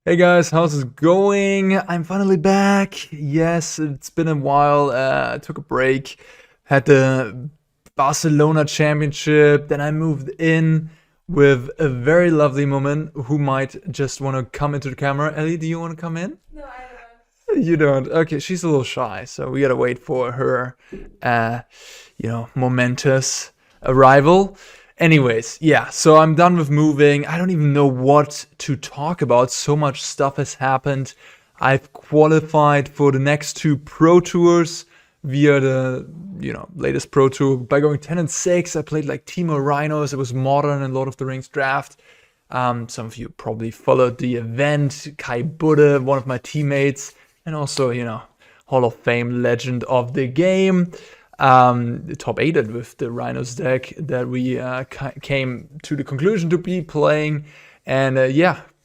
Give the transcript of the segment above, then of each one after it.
Hey guys, how's it going? I'm finally back. Yes, it's been a while. I took a break, had the Barcelona Championship, then I moved in with a very lovely woman who might just want to come into the camera. Ellie, do you want to come in? No, I don't. You don't. Okay, she's a little shy, so we gotta wait for her, uh, momentous arrival. Anyways, yeah, so I'm done with moving. I don't even know what to talk about. So much stuff has happened. I've qualified for the next two Pro Tours via the, latest Pro Tour by going 10 and 6. I played like Teemo Rhinos. It was modern and Lord of the Rings draft. Some of you probably followed the event. Kai Budde, one of my teammates, and also, Hall of Fame legend of the game. Top 8 with the Rhinos deck that we came to the conclusion to be playing. And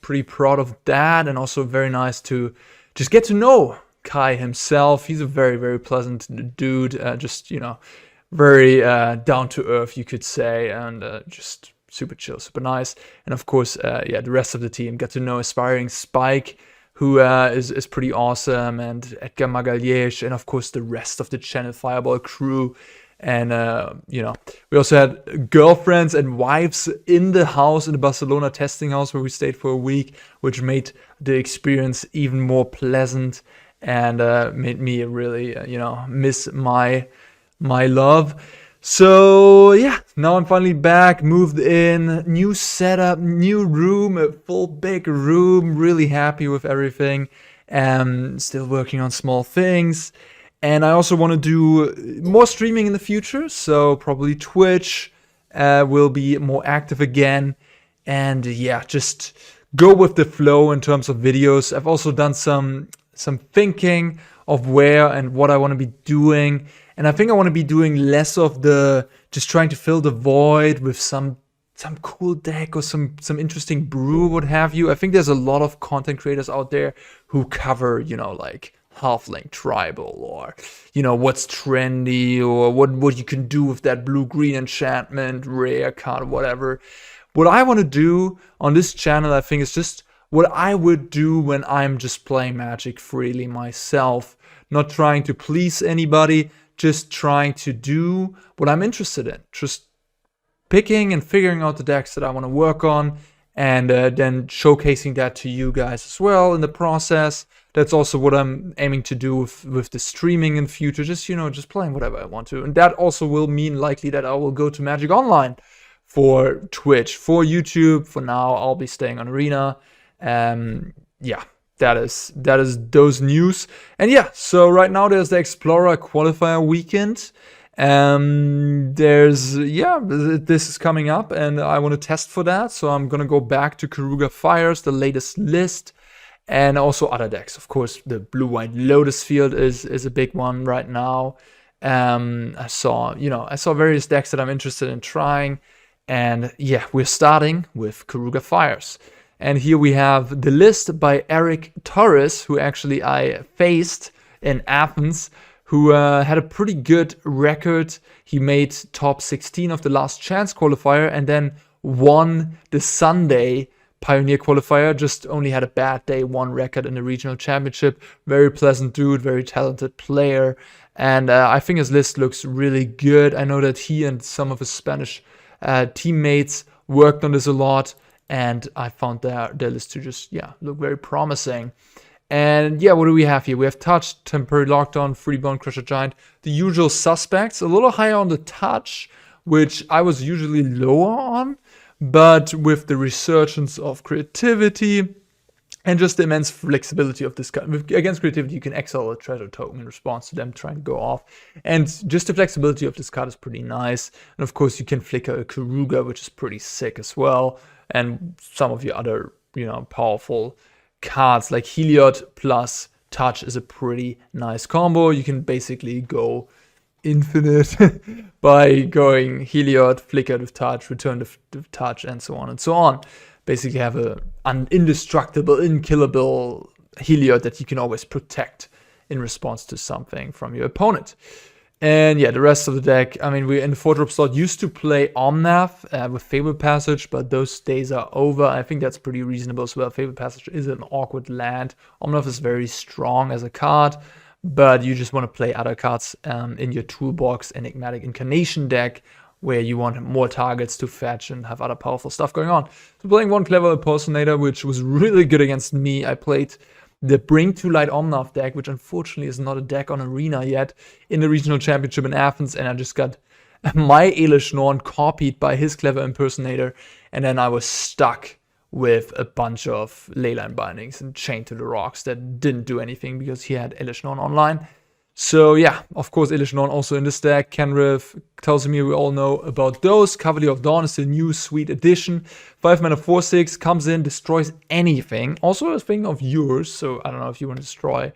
pretty proud of that. And also very nice to just get to know Kai himself. He's a very, very pleasant dude. Very down to earth, you could say. And just super chill, super nice. And of course, the rest of the team. Got to know aspiring Spike, who is pretty awesome, and Edgar Magalhães, and of course the rest of the Channel Fireball crew. And, we also had girlfriends and wives in the house, in the Barcelona testing house where we stayed for a week, which made the experience even more pleasant and made me really, miss my love. So now I'm finally back, moved in, new setup, new room, a full big room, really happy with everything. Still working on small things. And I also want to do more streaming in the future, so probably Twitch will be more active again. And just go with the flow in terms of videos. I've also done some thinking of where and what I want to be doing. And I think I want to be doing less of the just trying to fill the void with some cool deck or some interesting brew, what have you. I think there's a lot of content creators out there who cover, like Halfling Tribal, or, what's trendy, or what you can do with that blue-green enchantment, rare card, whatever. What I want to do on this channel, I think, is just what I would do when I'm just playing Magic freely myself. Not trying to please anybody, just trying to do what I'm interested in. Just picking and figuring out the decks that I want to work on, and then showcasing that to you guys as well in the process. That's also what I'm aiming to do with the streaming in the future. Just playing whatever I want to. And that also will mean likely that I will go to Magic Online for Twitch. For YouTube, for now, I'll be staying on Arena. That is those news. And so right now there's the Explorer Qualifier weekend. This is coming up, and I want to test for that. So I'm gonna go back to Keruga Fires, the latest list, and also other decks. Of course, the Blue-White Lotus Field is a big one right now. I saw various decks that I'm interested in trying, and we're starting with Keruga Fires. And here we have the list by Eric Torres, who actually I faced in Athens, who had a pretty good record. He made top 16 of the Last Chance qualifier and then won the Sunday Pioneer qualifier. Just only had a bad day, one record in the regional championship. Very pleasant dude, very talented player. And I think his list looks really good. I know that he and some of his Spanish teammates worked on this a lot. And I found their list to just, look very promising. And what do we have here? We have Touch, Temporary Lockdown, Free Bonecrusher Giant. The usual suspects, a little higher on the Touch, which I was usually lower on. But with the resurgence of creativity and just the immense flexibility of this card. Against creativity, you can exile a treasure token in response to them trying to go off. And just the flexibility of this card is pretty nice. And of course, you can flicker a Keruga, which is pretty sick as well. And some of your other, powerful cards like Heliod plus Touch is a pretty nice combo. You can basically go infinite by going Heliod, flicker with Touch, return the Touch, and so on and so on. Basically have an indestructible, unkillable Heliod that you can always protect in response to something from your opponent. And yeah, the rest of the deck, I mean, we in the 4-drop slot used to play Omnath with Fable Passage, but those days are over. I think that's pretty reasonable as well. Fable Passage is an awkward land. Omnath is very strong as a card, but you just want to play other cards in your toolbox, Enigmatic Incarnation deck, where you want more targets to fetch and have other powerful stuff going on. So playing one Clever Impersonator, which was really good against me. I played the Bring to Light Omnath deck, which unfortunately is not a deck on Arena yet, in the Regional Championship in Athens, and I just got my Elesh Norn copied by his Clever Impersonator, and then I was stuck with a bunch of Leyline Bindings and Chained to the Rocks that didn't do anything because he had Elesh Norn online. So yeah, of course, Elesh Norn also in this deck. Kenrith, Telsumir, we all know about those. Cavalier of Dawn is the new sweet addition. 5 mana 4/6, comes in, destroys anything. Also a thing of yours, so I don't know if you want to destroy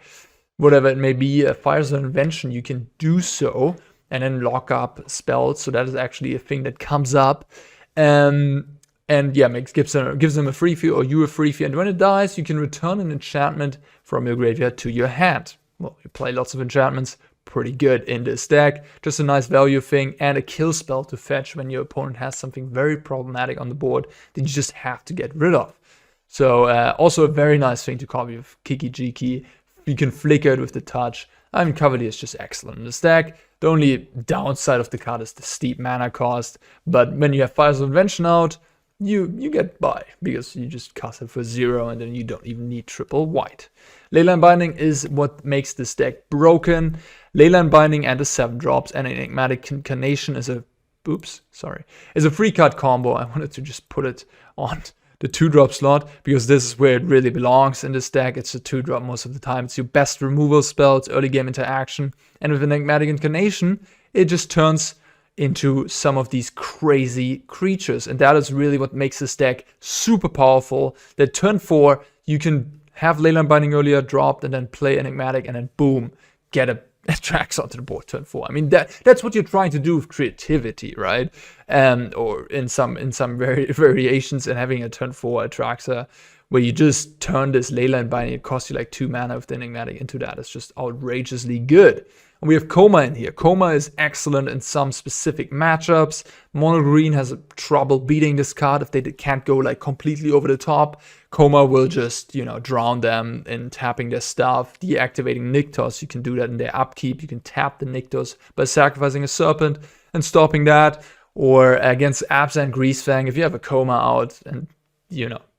whatever it may be. Fires of Invention, you can do so, and then lock up spells. So that is actually a thing that comes up. And yeah, gives them a free fee or you a free fee. And when it dies, you can return an enchantment from your graveyard to your hand. Well, you play lots of enchantments, pretty good in this deck. Just a nice value thing and a kill spell to fetch when your opponent has something very problematic on the board that you just have to get rid of. So also a very nice thing to copy with Kiki Jiki. You can flicker it with the touch. I mean, Cavalier is just excellent in this deck. The only downside of the card is the steep mana cost. But when you have Fires of Invention out, you get by because you just cast it for 0 and then you don't even need triple white. Leyline Binding is what makes this deck broken. Leyline Binding and the 7-drops and Enigmatic Incarnation is a free card combo. I wanted to just put it on the 2-drop slot because this is where it really belongs in this deck. It's a 2-drop most of the time. It's your best removal spell. It's early game interaction. And with Enigmatic Incarnation, it just turns into some of these crazy creatures. And that is really what makes this deck super powerful. That turn 4, you can have Leyline Binding earlier dropped and then play Enigmatic and then boom, get a Atraxa onto the board turn 4. I mean, that's what you're trying to do with creativity, right? Or in some variations and having a turn 4 Atraxa where you just turn this Leyline Binding, it costs you like 2 mana with the Enigmatic into that. It's just outrageously good. And we have Coma in here. Coma is excellent in some specific matchups. Mono Green has trouble beating this card if they can't go like completely over the top. Coma will just, drown them in tapping their stuff, deactivating Nykthos. You can do that in their upkeep. You can tap the Nykthos by sacrificing a Serpent and stopping that. Or against Absent Greasefang, if you have a Coma out and,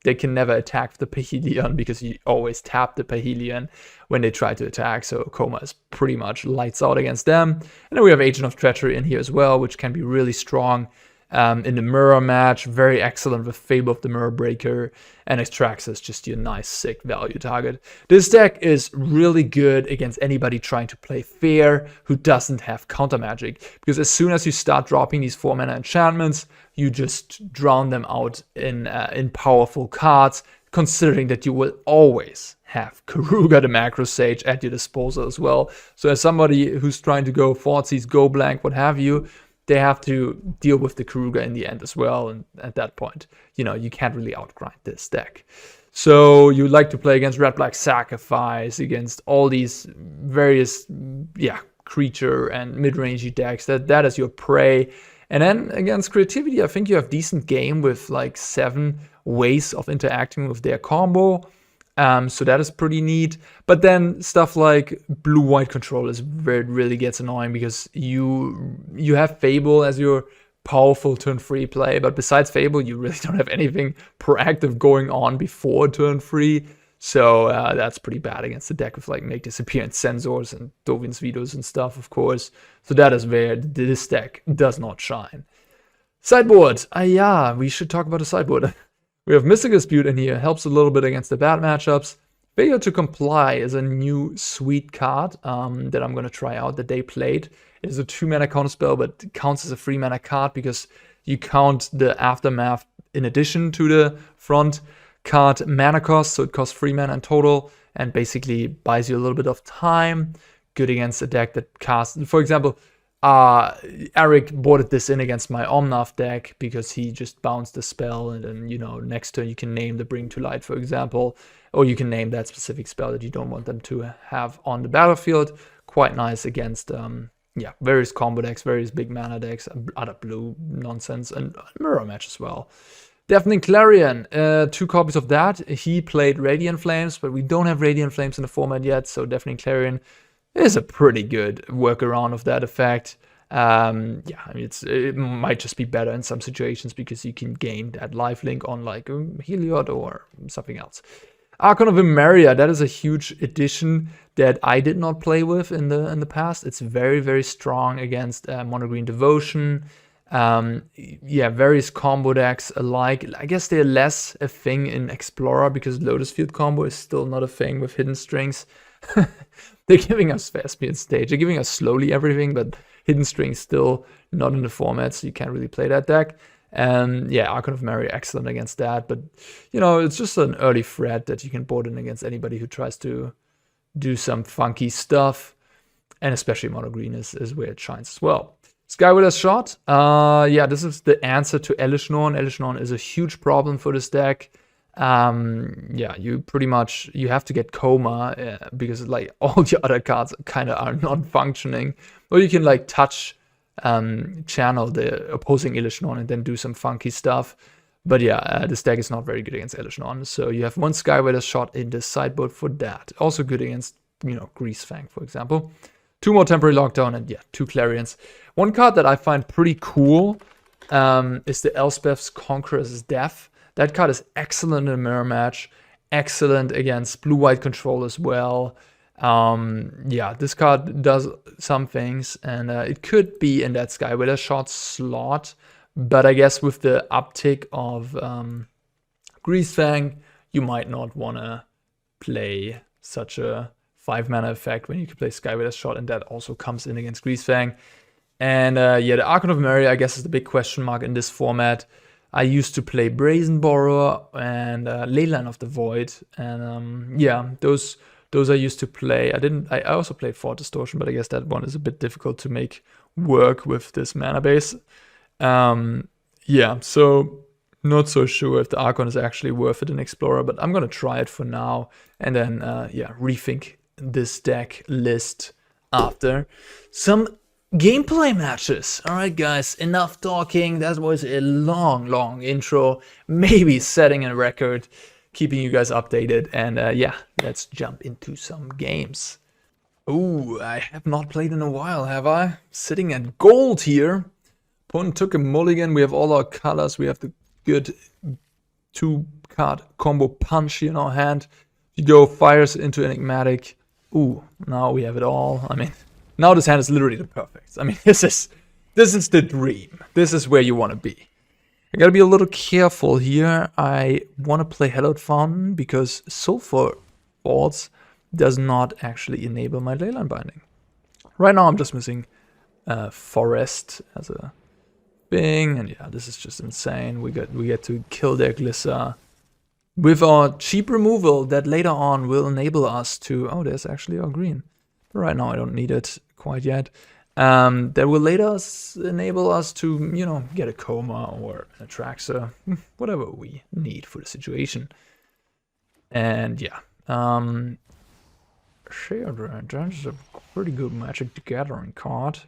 they can never attack the Pahelion because you always tap the Pahelion when they try to attack. So Coma is pretty much lights out against them. And then we have Agent of Treachery in here as well, which can be really strong in the mirror match. Very excellent with Fable of the Mirror Breaker. And Atraxa is just your nice, sick value target. This deck is really good against anybody trying to play fair who doesn't have counter magic. Because as soon as you start dropping these 4-mana enchantments, you just drown them out in powerful cards, considering that you will always have Keruga the Macrosage at your disposal as well. So as somebody who's trying to go Thoughtseize, go blank, what have you, they have to deal with the Keruga in the end as well. And at that point, you can't really outgrind this deck. So you like to play against Red Black Sacrifice, against all these various creature and mid-rangey decks. That is your prey. And then against Creativity, I think you have decent game with like 7 ways of interacting with their combo. So that is pretty neat. But then stuff like blue-white control is where it really gets annoying because you have Fable as your powerful turn 3 play, but besides Fable, you really don't have anything proactive going on before turn 3. So that's pretty bad against the deck with like Make Disappearance Sensors and Dovin's Vetoes and stuff, of course. So that is where this deck does not shine. Sideboard. We should talk about the sideboard. We have Mystic Dispute in here, helps a little bit against the bad matchups. Failure to Comply is a new sweet card that I'm going to try out that they played. It is a 2-mana counter spell, but it counts as a 3-mana card because you count the Aftermath in addition to the front card mana cost, so it costs 3 mana in total and basically buys you a little bit of time. Good against a deck that casts, for example, Eric boarded this in against my Omnath deck because he just bounced the spell and then, next turn you can name the Bring to Light, for example, or you can name that specific spell that you don't want them to have on the battlefield. Quite nice against yeah, various combo decks, various big mana decks, other blue nonsense, and mirror match as well. Deafening Clarion, 2 copies of that. He played Radiant Flames, but we don't have Radiant Flames in the format yet, so Deafening Clarion is a pretty good workaround of that effect. Yeah, I mean, it might just be better in some situations because you can gain that lifelink on like Heliod or something else. Archon of Emeria, that is a huge addition that I did not play with in the past. It's very, very strong against Mono Green Devotion. Yeah, various combo decks alike. I guess they're less a thing in Explorer because Lotus Field combo is still not a thing with Hidden Strings. They're giving us Vespian Stage. They're giving us slowly everything, but Hidden Strings still not in the format, so you can't really play that deck. And yeah, Archon of Emeria, excellent against that. But, you know, it's just an early threat that you can board in against anybody who tries to do some funky stuff. And especially Mono Green is where it shines as well. Skywilder's Shot. Yeah, this is the answer to Elesh Norn. Elesh Norn is a huge problem for this deck. Yeah, you pretty much, you have to get Coma because like all your other cards kind of are not functioning. Or you can like touch channel the opposing Elesh Norn and then do some funky stuff. But yeah, this deck is not very good against Elesh Norn. So you have 1 Skywilder's Shot in the sideboard for that. Also good against, you know, Greasefang, for example. 2 more Temporary Lockdown and yeah, 2 Clarions. One card that I find pretty cool is the Elspeth's Conqueror's Death. That card is excellent in a mirror match, excellent against blue-white control as well. Yeah, this card does some things, and it could be in that Skywilder Shot slot, but I guess with the uptick of Greasefang, you might not want to play such a 5-mana effect when you can play Skywilder Shot, and that also comes in against Greasefang. And yeah, the Archon of Emeria, I guess, is the big question mark in this format. I used to play Brazen Borrower and Leyline of the Void, and yeah, those I used to play. I also played Fort Distortion, but I guess that one is a bit difficult to make work with this mana base. Yeah, so not so sure if the Archon is actually worth it in Explorer, but I'm gonna try it for now, and then yeah, rethink this deck list after some gameplay matches. All right, guys, enough talking. That was a long intro, maybe setting a record, keeping you guys updated. And yeah, let's jump into some games. Ooh, I have not played in a while, have I? Sitting at gold here. Opponent took a mulligan. We have all our colors. We have the good 2-card combo punch here in our hand. You go Fires into Enigmatic. Ooh, now we have it all. I mean, now this hand is literally the perfect. I mean, this is the dream. This is where you want to be. I gotta be a little careful here. I want to play Hallowed Fountain because Sulfur Falls does not actually enable my Leyline Binding. Right now I'm just missing Forest as a thing, and yeah, this is just insane. We get to kill their Glissa with our cheap removal that later on will enable us to... Oh, there's actually our green. But right now I don't need it quite yet. That will later enable us to, you know, get a Coma or an Atraxa, whatever we need for the situation. And yeah, that's a pretty good Magic the Gathering card.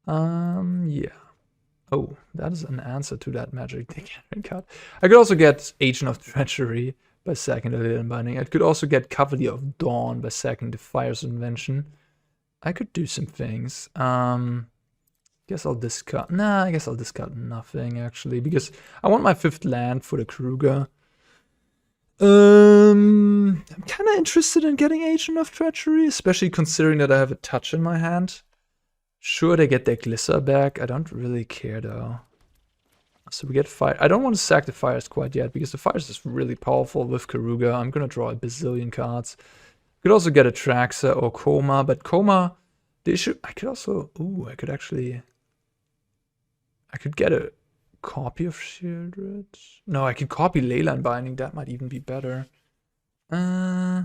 Yeah. Oh, that is an answer to that Magic the Gathering card. I could also get Agent of Treachery by sacking the Leyline Binding. I could also get Cavalier of Dawn by sacking the Fires of Invention. I could do some things. Guess I'll discard. Nah, I guess I'll discard nothing actually, because I want my 5th land for the Keruga. I'm kind of interested in getting Agent of Treachery, especially considering that I have a touch in my hand. Sure, they get their Glissa back. I don't really care though. So we get Fire. I don't want to sack the Fires quite yet because the Fires is really powerful with Keruga. I'm gonna draw a bazillion cards. Could also get Atraxa or Coma, but Coma, the issue, I could also, ooh, I could get a copy of Shieldred. No, I could copy Leyline Binding, that might even be better. I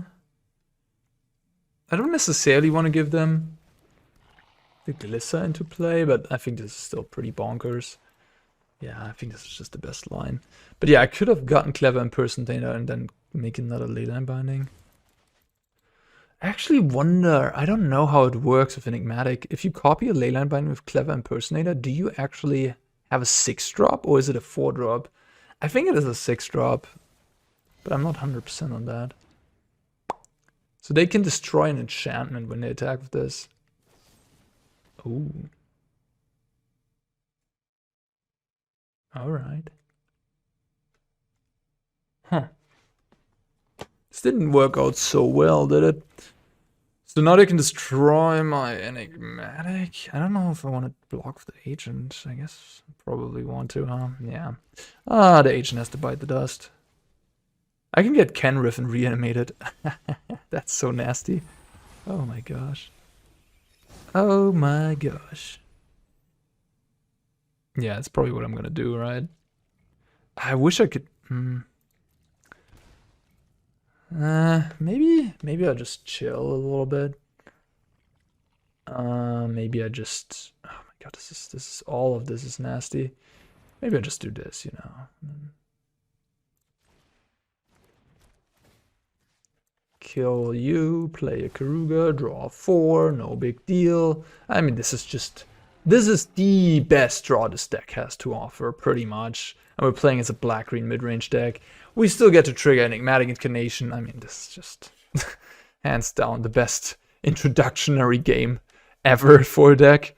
don't necessarily want to give them the Glissa into play, but I think this is still pretty bonkers. Yeah, I think this is just the best line. But yeah, I could have gotten Clever Impersonator and then make another Leyline Binding. I actually wonder, I don't know how it works with Enigmatic. If you copy a Leyline Binding with Clever Impersonator, do you actually have a 6-drop or is it a 4-drop? I think it is a 6-drop, but I'm not 100% on that. So they can destroy an enchantment when they attack with this. Ooh. Alright. Huh. This didn't work out so well, did it? So now they can destroy my Enigmatic. I don't know if I want to block the agent. I guess I probably want to, huh? Yeah. Ah, the agent has to bite the dust. I can get Kenrith and reanimate it. That's so nasty. Oh my gosh. Oh my gosh. Yeah, it's probably what I'm gonna do, right? I wish I could... maybe I'll just chill a little bit. Maybe I just... Oh my god, this is all of this is nasty. Maybe I just do this, you know. Kill you, play a Keruga, draw 4, no big deal. I mean, this is the best draw this deck has to offer, pretty much. And we're playing as a black-green mid-range deck. We still get to trigger Enigmatic Incarnation. I mean, this is just hands down the best introductory game ever for a deck.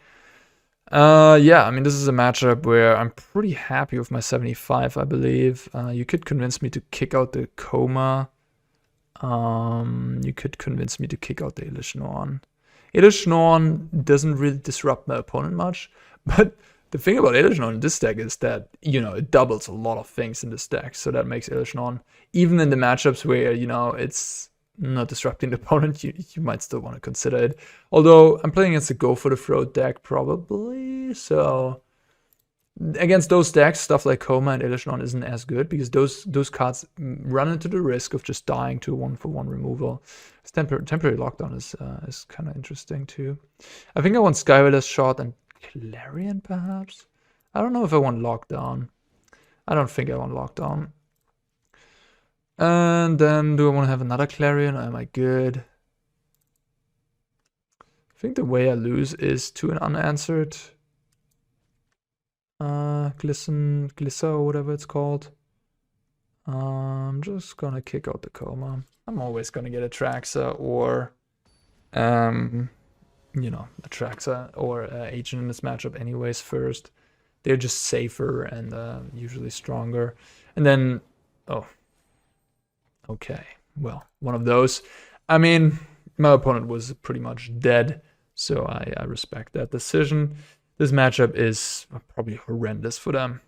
Yeah, I mean, this is a matchup where I'm pretty happy with my 75, I believe. You could convince me to kick out the Coma. You could convince me to kick out the Elesh Norn. Elesh Norn doesn't really disrupt my opponent much, but the thing about Elesh Norn in this deck is that, you know, it doubles a lot of things in this deck, so that makes Elesh Norn, even in the matchups where, you know, it's not disrupting the opponent, you might still want to consider it. Although, I'm playing against a Go for the Throat deck, probably, so... Against those decks, stuff like Coma and Elesh Norn isn't as good, because those cards run into the risk of just dying to 1-for-1 removal. Temporary Lockdown is kind of interesting, too. I think I want Skywalker's Shot and Clarion, perhaps? I don't know if I want Lockdown. I don't think I want Lockdown. And then, do I want to have another Clarion, or am I good? I think the way I lose is to an unanswered... Glissa, or whatever it's called. I'm just gonna kick out the Coma. I'm always gonna get Atraxa or, you know, Atraxa or Agent in this matchup anyways first. They're just safer and usually stronger. And then, oh, okay, well, one of those. I mean, my opponent was pretty much dead, so I respect that decision. This matchup is probably horrendous for them.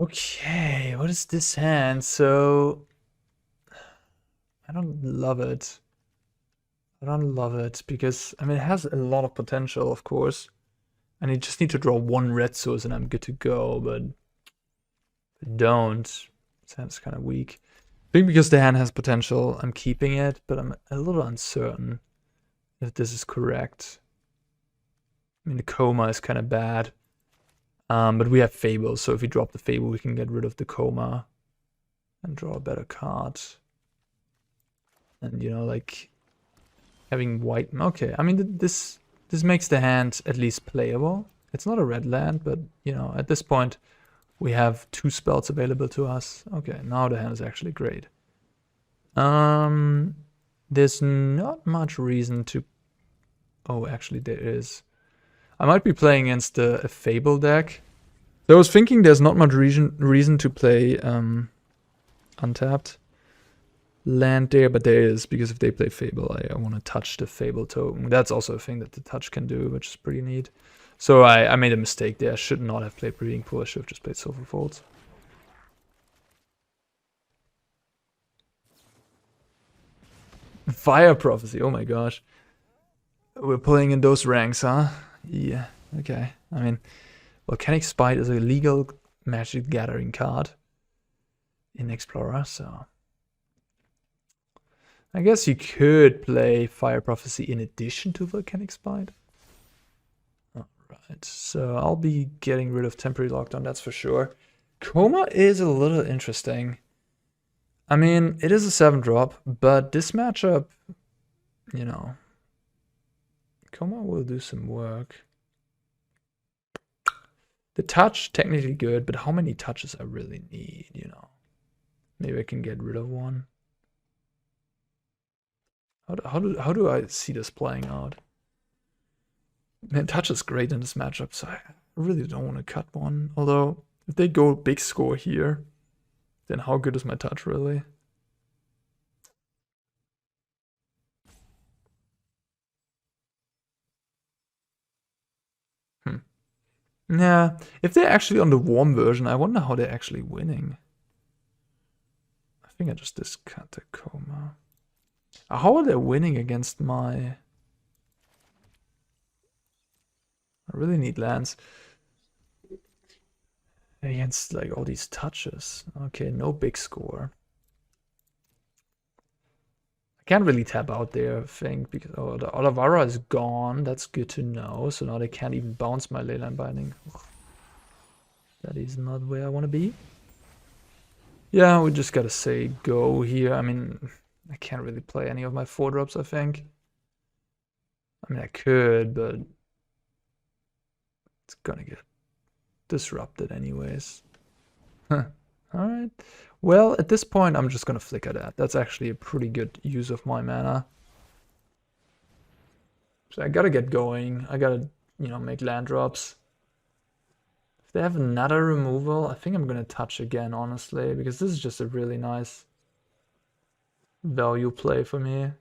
Okay, what is this hand? So, I don't love it. I don't love it because, I mean, it has a lot of potential, of course. And you just need to draw 1 red source and I'm good to go, but I don't. This hand's kind of weak. I think because the hand has potential, I'm keeping it, but I'm a little uncertain if this is correct. I mean, the Coma is kind of bad. But we have Fable, so if we drop the Fable, we can get rid of the Coma and draw a better card. And, you know, like, having white... Okay, I mean, this makes the hand at least playable. It's not a red land, but, you know, at this point, we have 2 spells available to us. Okay, now the hand is actually great. There's not much reason to... Oh, actually, there is. I might be playing against a Fable deck. So I was thinking there's not much reason to play untapped land there, but there is, because if they play Fable, I want to touch the Fable token. That's also a thing that the touch can do, which is pretty neat. So I made a mistake there. I should not have played Breeding Pool. I should have just played Sulfur Falls. Fire Prophecy, oh my gosh. We're playing in those ranks, huh? Yeah, okay. I mean, Volcanic Spite is a legal Magic Gathering card in Explorer, so... I guess you could play Fire Prophecy in addition to Volcanic Spite. Alright, so I'll be getting rid of Temporary Lockdown, that's for sure. Coma is a little interesting. I mean, it is a 7-drop, but this matchup you know, Coma will do some work. The touch, technically good, but how many touches I really need, you know? Maybe I can get rid of one. How do I see this playing out? Man, touch is great in this matchup, so I really don't want to cut one. Although, if they go big score here, then how good is my touch really? Yeah, if they're actually on the warm version, I wonder how they're actually winning. I think I just discard the Coma. How are they winning against my... I really need lands. Against like all these touches. Okay, no big score. I can't really tap out there, I think, because the Otawara is gone. That's good to know. So now they can't even bounce my Leyline Binding. That is not where I want to be. Yeah, we just gotta say go here. I mean, I can't really play any of my 4-drops, I think. I mean, I could, but it's gonna get disrupted anyways. Huh. Alright. Well, at this point, I'm just gonna flicker that. That's actually a pretty good use of my mana. So I gotta get going. I gotta, you know, make land drops. If they have another removal, I think I'm gonna touch again, honestly, because this is just a really nice value play for me.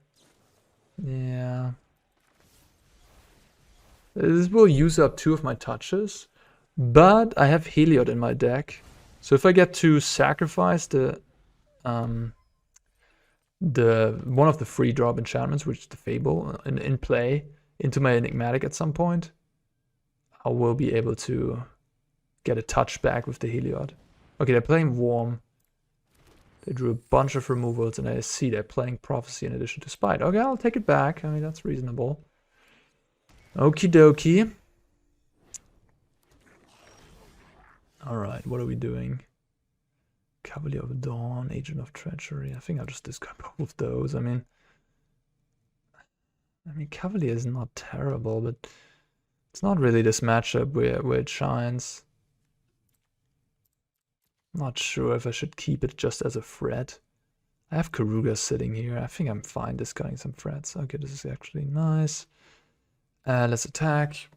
Yeah. This will use up 2 of my touches, but I have Heliod in my deck. So if I get to sacrifice the one of the free drop enchantments, which is the Fable, in play into my Enigmatic at some point, I will be able to get a touch back with the Heliod. Okay, they're playing Warm. They drew a bunch of removals, and I see they're playing Prophecy in addition to Spite. Okay, I'll take it back. I mean, that's reasonable. Okie dokie. Alright, what are we doing? Cavalier of Dawn, Agent of Treachery. I think I'll just discard both of those. I mean, Cavalier is not terrible, but it's not really this matchup where it shines. Not sure if I should keep it just as a threat. I have Keruga sitting here. I think I'm fine discarding some threats. Okay, this is actually nice. Let's attack.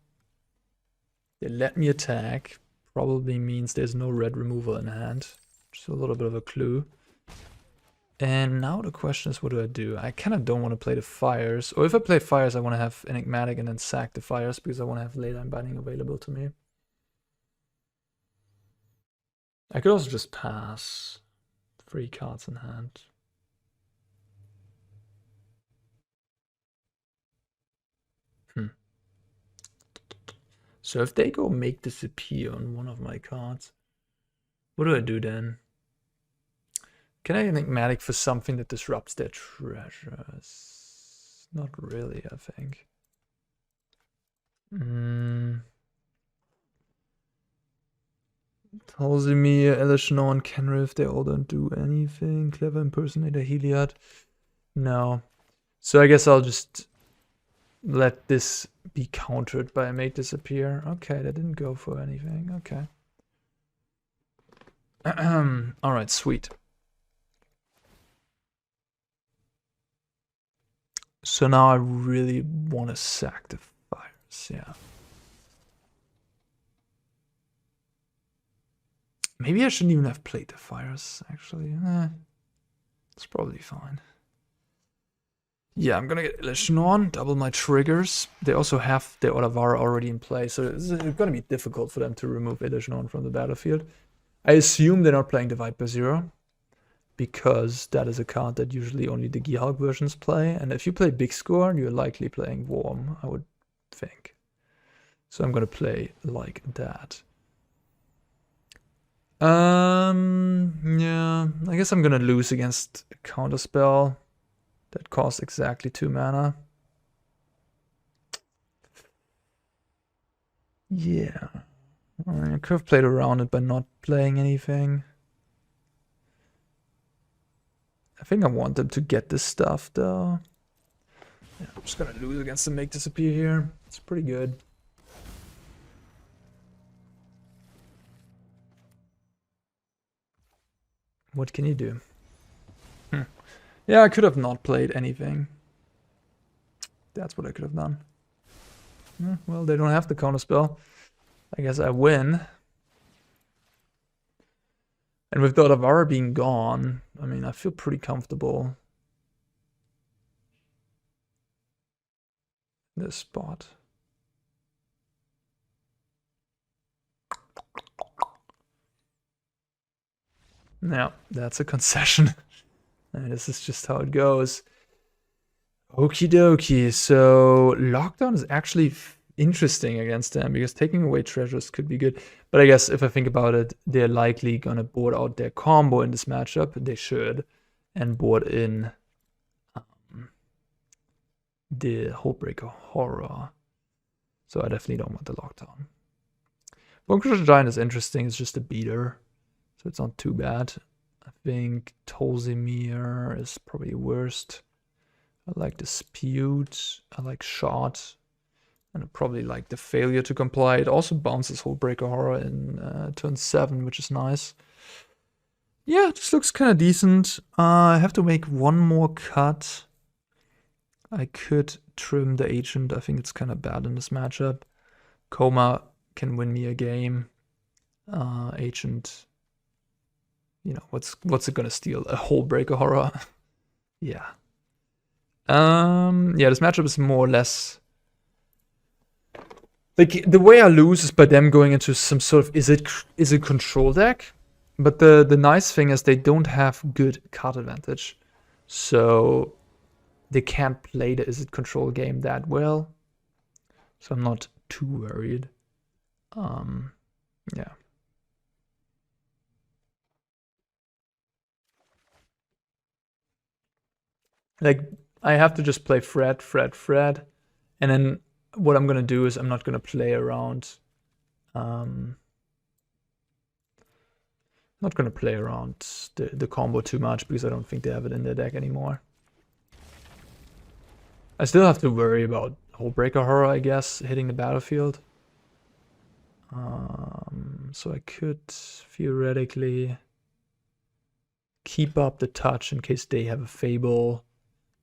They let me attack. Probably means there's no red removal in hand. Just a little bit of a clue. And now the question is, what do I do? I kind of don't want to play the Fires. Or if I play Fires, I want to have Enigmatic and then sack the Fires because I want to have Leyline Binding available to me. I could also just pass 3 cards in hand. So if they go make disappear on one of my cards, what do I do then? Can I Enigmatic for something that disrupts their treasures? Not really, I think. Emeria, Elesh, Norn, Kenrith, they all don't do anything. Clever Impersonator, Heliod. No. So I guess I'll just let this be countered by make disappear. Okay, that didn't go for anything. Okay. Alright, sweet. So now I really want to sack the Fires, yeah. Maybe I shouldn't even have played the Fires, actually. It's probably fine. Yeah, I'm gonna get Elesh Norn, double my triggers. They also have the Otawara already in play, so it's gonna be difficult for them to remove Elesh Norn from the battlefield. I assume they're not playing Divide by Zero, because that is a card that usually only the Gearhulk versions play, and if you play Big Score, you're likely playing Warm, I would think. So I'm gonna play like that. Yeah, I guess I'm gonna lose against a counterspell that costs exactly 2 mana. Yeah, I could have played around it by not playing anything. I think I want them to get this stuff though. Yeah, I'm just gonna lose against the Make Disappear here. It's pretty good. What can you do? Yeah, I could have not played anything. That's what I could have done. Well, they don't have the counter spell. I guess I win. And with the Otawara being gone, I mean, I feel pretty comfortable in this spot. Yeah, that's a concession. And this is just how it goes. Okie dokie. So lockdown is actually interesting against them because taking away treasures could be good. But I guess if I think about it, they're likely gonna board out their combo in this matchup. They should, and board in the Hullbreaker Horror. So I definitely don't want the lockdown. Bonecrusher Giant is interesting. It's just a beater, so it's not too bad. I think Tolzimir is probably worst. I like Dispute. I like Shot. And I probably like the Failure to Comply. It also bounces Hullbreaker Horror in turn 7, which is nice. Yeah, this looks kind of decent. I have to make one more cut. I could trim the Agent. I think it's kind of bad in this matchup. Coma can win me a game. Agent, you know, what's it gonna steal? A Hullbreaker Horror? Yeah. Yeah, this matchup is more or less like the way I lose is by them going into some sort of is it control deck, but the nice thing is they don't have good card advantage, so they can't play the is it control game that well. So I'm not too worried. Yeah. Like I have to just play Fred, and then what I'm gonna do is I'm not gonna play around. Not gonna play around the combo too much because I don't think they have it in their deck anymore. I still have to worry about Hullbreaker Horror, I guess, hitting the battlefield. So I could theoretically keep up the touch in case they have a Fable.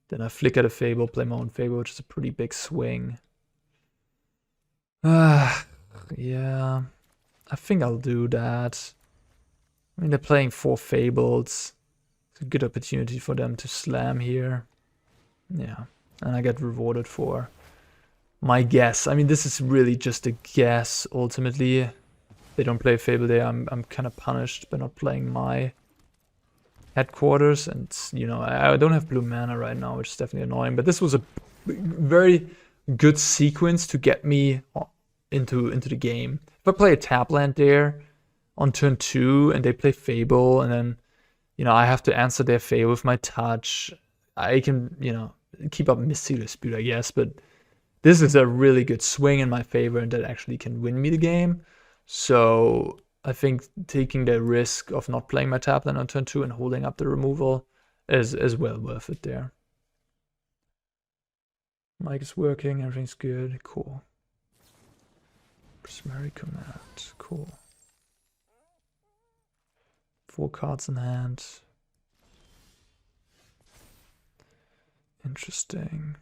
Then I flicker the Fable, play my own Fable, which is a pretty big swing. Yeah, I think I'll do that. I mean, they're playing 4 Fables. It's a good opportunity for them to slam here. Yeah, and I get rewarded for my guess. I mean, this is really just a guess, ultimately. They don't play Fable there. I'm kind of punished by not playing my headquarters, and you know I don't have blue mana right now, which is definitely annoying. But this was a very good sequence to get me into the game. If I play a tap land there on turn 2 and they play Fable, and then you know I have to answer their Fable with my touch, I can keep up Misty Dispute, I guess. But this is a really good swing in my favor, and that actually can win me the game. So I think taking the risk of not playing my tap land on turn 2 and holding up the removal is well worth it there. Mic is working, everything's good, cool. Prismary Command, cool. 4 cards in hand. Interesting.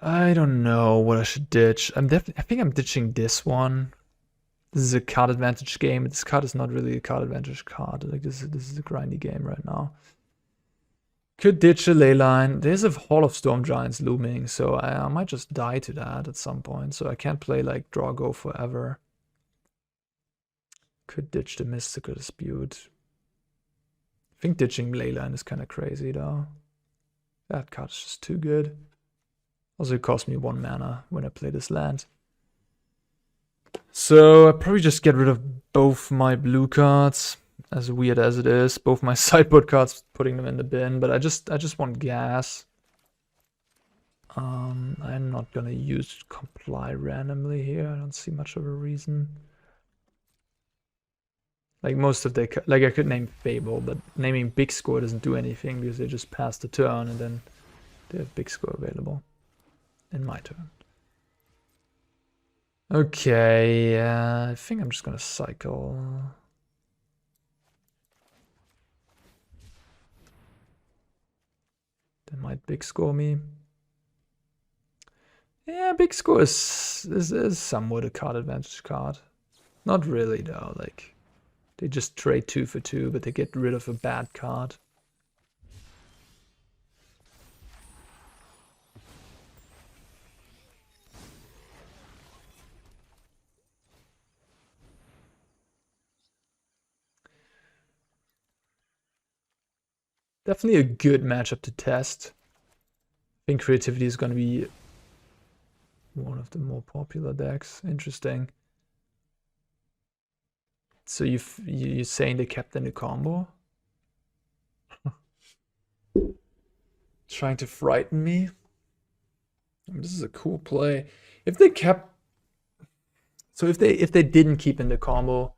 I don't know what I should ditch. I think I'm ditching this one. This is a card advantage game. This card is not really a card advantage card. Like this is a grindy game right now. Could ditch a Leyline. There's a Hall of Storm Giants looming, so I might just die to that at some point. So I can't play like draw go forever. Could ditch the Mystical Dispute. I think ditching Leyline is kind of crazy though. That card is just too good. Also, it cost me 1 mana when I play this land. So I probably just get rid of both my blue cards, as weird as it is. Both my sideboard cards, putting them in the bin. But I just want gas. I'm not gonna use comply randomly here. I don't see much of a reason. Like most of the, like I could name Fable, but naming Big Score doesn't do anything because they just pass the turn and then they have Big Score available in my turn. Okay, I think I'm just gonna cycle. They might Big Score me. Yeah, Big Score is somewhat a card advantage card. Not really though, like they just trade 2 for 2, but they get rid of a bad card. Definitely a good matchup to test. I think creativity is going to be one of the more popular decks. Interesting. So you're saying they kept in the combo? Trying to frighten me? I mean, this is a cool play. If they kept, so if they didn't keep in the combo,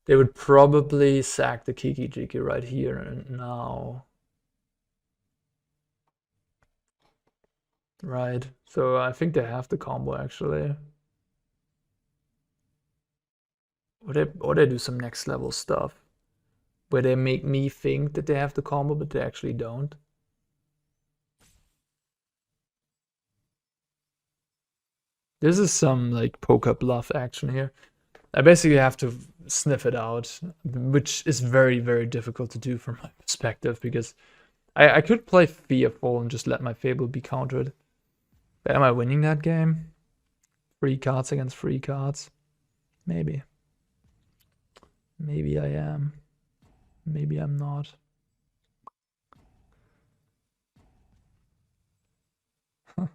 they would probably sack the Kiki Jiki right here and now. Right. So I think they have the combo actually. Or they do some next level stuff where they make me think that they have the combo, but they actually don't. This is some like poker bluff action here. I basically have to sniff it out, which is very, very difficult to do from my perspective because I could play Fearful and just let my Fable be countered. But am I winning that game? 3 cards against 3 cards? Maybe. Maybe I am. Maybe I'm not. Huh.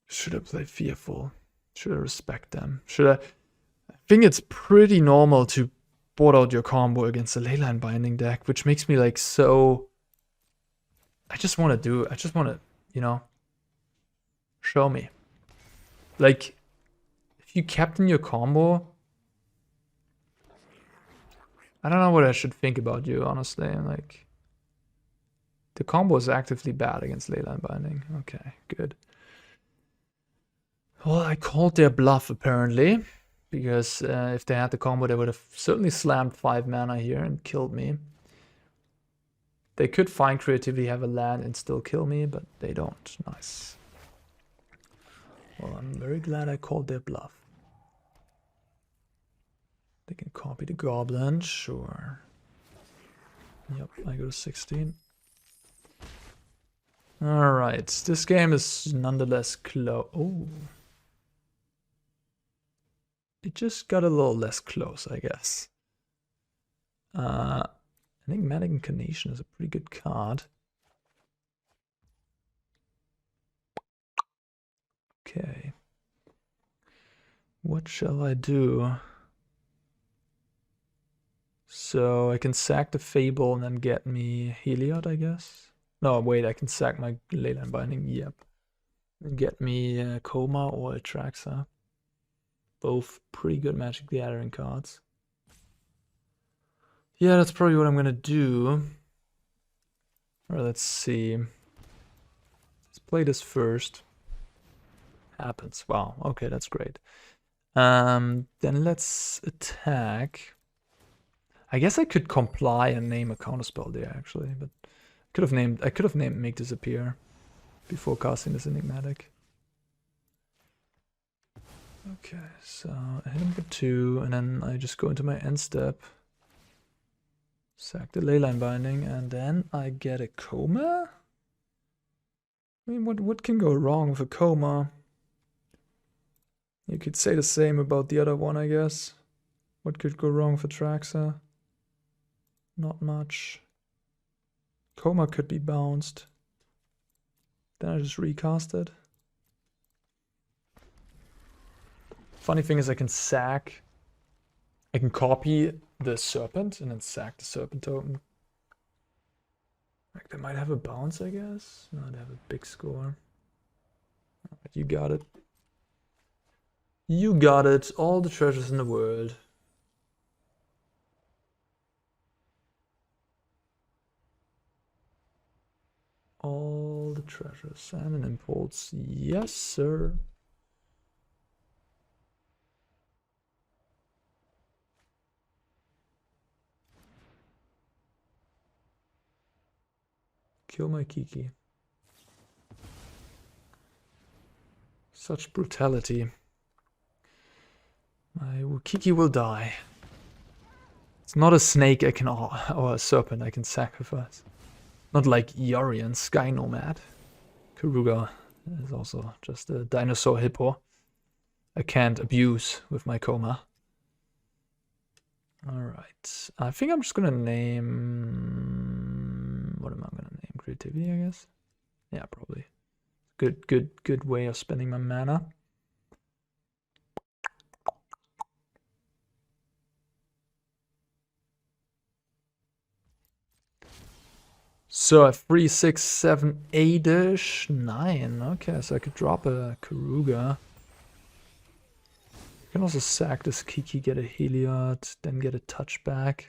Should I play Fearful? Should I respect them? Should I? I think it's pretty normal to board out your combo against a Leyline Binding deck, which makes me like so. I just want to, you know, show me. Like, if you captain your combo, I don't know what I should think about you, honestly. Like, the combo is actively bad against Leyline Binding. Okay, good. Well, I called their bluff, apparently. Because if they had the combo, they would have certainly slammed 5 mana here and killed me. They could find creativity, have a land, and still kill me, but they don't. Nice. Well, I'm very glad I called their bluff. They can copy the goblin, sure. Yep, I go to 16. Alright, this game is nonetheless close. Oh. It just got a little less close, I guess. Enigmatic Incarnation is a pretty good card. Okay. What shall I do? So I can sack the Fable and then get me Heliod, I guess. No, wait, I can sack my Leyline Binding, yep. And get me Coma or Atraxa. Both pretty good Magic the Gathering cards. Yeah, that's probably what I'm gonna do. Or let's see. Let's play this first. Happens. Wow, okay, that's great. Then let's attack. I guess I could comply and name a counterspell there actually, but I could have named Make Disappear before casting this Enigmatic. Okay, so I hit him for 2, and then I just go into my end step. Sack the Leyline Binding, and then I get a Coma? I mean, what can go wrong with a Coma? You could say the same about the other one, I guess. What could go wrong with Atraxa? Not much. Coma could be bounced. Then I just recast it. Funny thing is I can copy the Serpent and then sack the Serpent token. Like they might have a bounce, I guess. No, they have a big score. But you got it. You got it. All the treasures in the world. All the treasures and an impulse. Yes, sir. Kill my Kiki. Such brutality. My Kiki will die. It's not a snake I can, or a serpent I can sacrifice. Not like Yorian, Sky Nomad. Keruga is also just a dinosaur hippo I can't abuse with my coma. Alright. I think I'm just gonna name... What am I gonna name? Creativity, I guess? Yeah, probably. Good way of spending my mana. So 3, 6, 7, 8-ish, 9. Okay, so I could drop a Keruga. I can also sack this Kiki, get a Heliod, then get a touchback.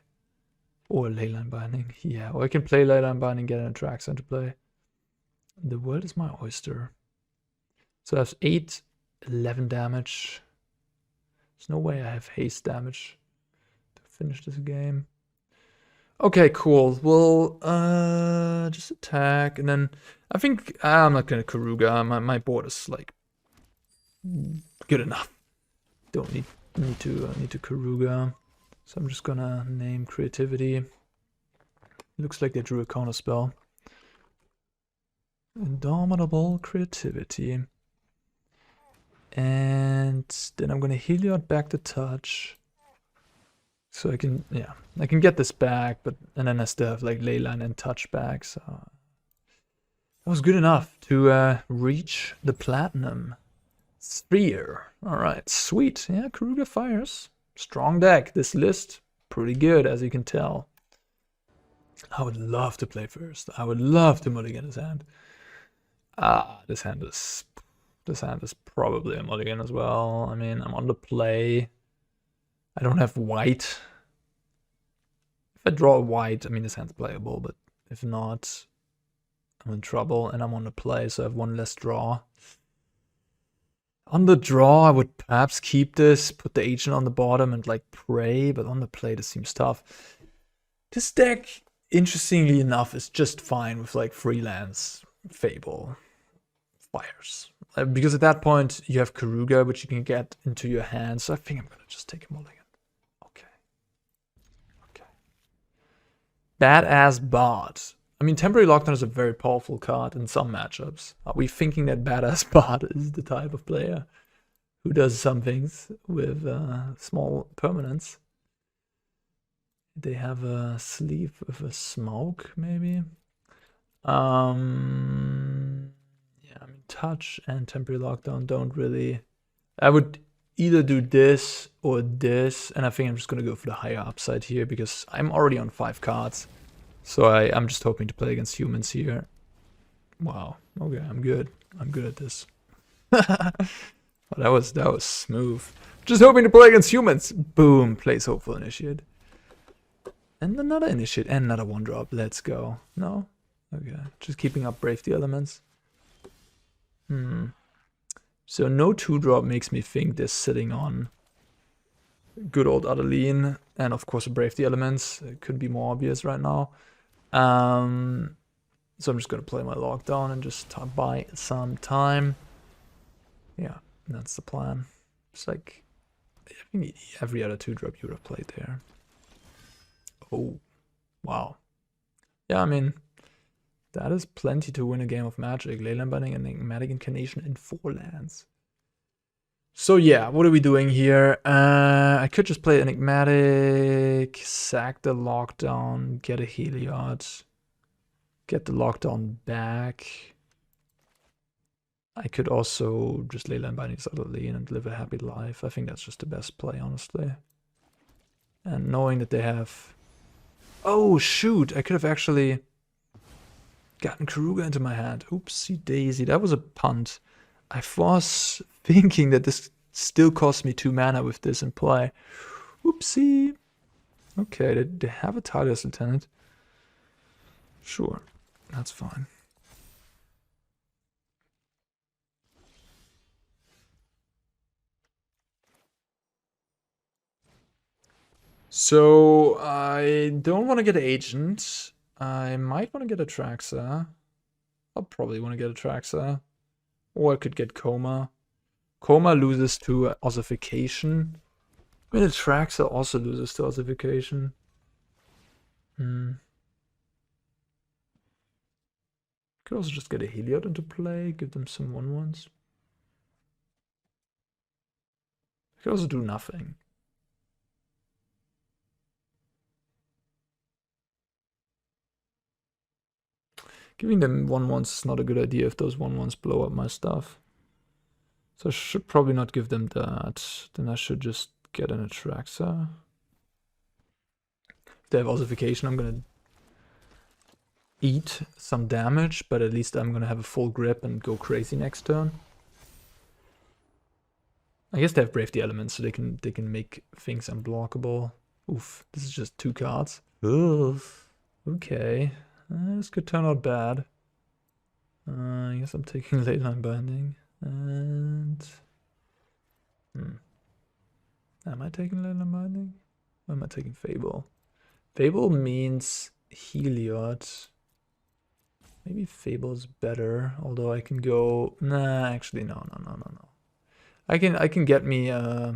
Or a Leyline Binding. Yeah, or I can play Leyline Binding, get an Atraxa into play. The world is my oyster. So I have 8, 11 damage. There's no way I have haste damage to finish this game. Okay, cool. We'll just attack, and then I think I'm not gonna Keruga. My board is like good enough. Don't need to Keruga. So I'm just gonna name creativity. Looks like they drew a counter spell. Indomitable creativity. And then I'm gonna Heliod back to touch. So I can, yeah, I can get this back, but and then I still have like Leyline and touch back, so that was good enough to reach the platinum sphere. Alright, sweet. Yeah, Keruga fires. Strong deck. This list, pretty good, as you can tell. I would love to play first. I would love to mulligan his hand. This hand is probably a mulligan as well. I mean, I'm on the play. I don't have white. If I draw white, I mean, this hand's playable, but if not, I'm in trouble, and I'm on the play, so I have one less draw. On the draw, I would perhaps keep this, put the agent on the bottom, and like pray, but on the play, this seems tough. This deck, interestingly enough, is just fine with like freelance, Fable, Fires. Because at that point, you have Keruga, which you can get into your hand, so I think I'm gonna just take a mulligan. Badass Bard. I mean, Temporary Lockdown is a very powerful card in some matchups. Are we thinking that Badass Bard is the type of player who does some things with small permanents? They have a sleeve with a smoke, maybe? Yeah, I mean, touch and Temporary Lockdown don't really... I would either do this or this, and I think I'm just gonna go for the higher upside here because I'm already on 5 cards. So I'm just hoping to play against humans here. Wow, okay, I'm good. I'm good at this. Well, that was smooth. Just hoping to play against humans. Boom, plays Hopeful Initiate. And another Initiate, and another 1-drop. Let's go. No? Okay, just keeping up Brave the Elements. So no 2-drop makes me think they're sitting on good old Adeline, and of course a Brave the Elements. It could be more obvious right now. So I'm just gonna play my lockdown and just buy some time. Yeah, that's the plan. It's like I think every other 2-drop you would have played there. Oh, wow. Yeah, I mean, that is plenty to win a game of Magic. Leyline Binding and Enigmatic Incarnation in 4 lands. So yeah, what are we doing here? I could just play Enigmatic, sack the lockdown, get a Heliod, get the lockdown back. I could also just Leyline Binding subtly and live a happy life. I think that's just the best play, honestly. And knowing that they have... Oh shoot, I could have actually gotten Keruga into my hand. Oopsie daisy, that was a punt. I was thinking that this Still cost me 2 mana with this in play. Whoopsie. Okay, they have a Tireless Lieutenant. Sure, that's fine. So I don't want to get Agent. I might want to get Atraxa. I'll probably want to get Atraxa. Or I could get Coma. Coma loses to Ossification. I mean, Atraxa also loses to Ossification. Could also just get a Heliod into play, give them some 1/1s. Could also do nothing. Giving them 1/1s is not a good idea if those 1/1s blow up my stuff. So I should probably not give them that. Then I should just get an Atraxa. If they have Ossification, I'm gonna eat some damage, but at least I'm gonna have a full grip and go crazy next turn. I guess they have Brave the Elements, so they can make things unblockable. Oof, this is just 2 cards. Oof. Okay. This could turn out bad. I guess I'm taking Leyline Binding. And... Am I taking Leyline Binding? Or am I taking Fable? Fable means Heliod. Maybe Fable's better, although I can go... Nah, actually, no. I can get me... I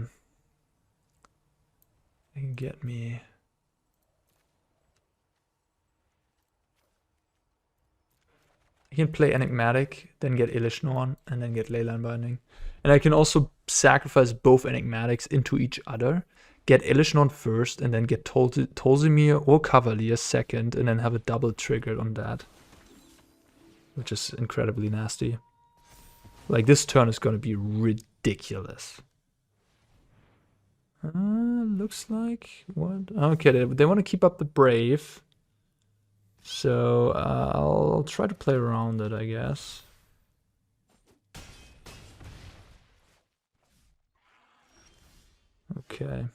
can get me... I can play Enigmatic, then get Elesh Norn, and then get Leyline Binding. And I can also sacrifice both Enigmatics into each other, get Elesh Norn first, and then get Tolzimir or Cavalier second, and then have a double triggered on that. Which is incredibly nasty. Like, this turn is going to be ridiculous. Looks like... What? Okay, they want to keep up the Brave. So I'll try to play around it, I guess. Okay.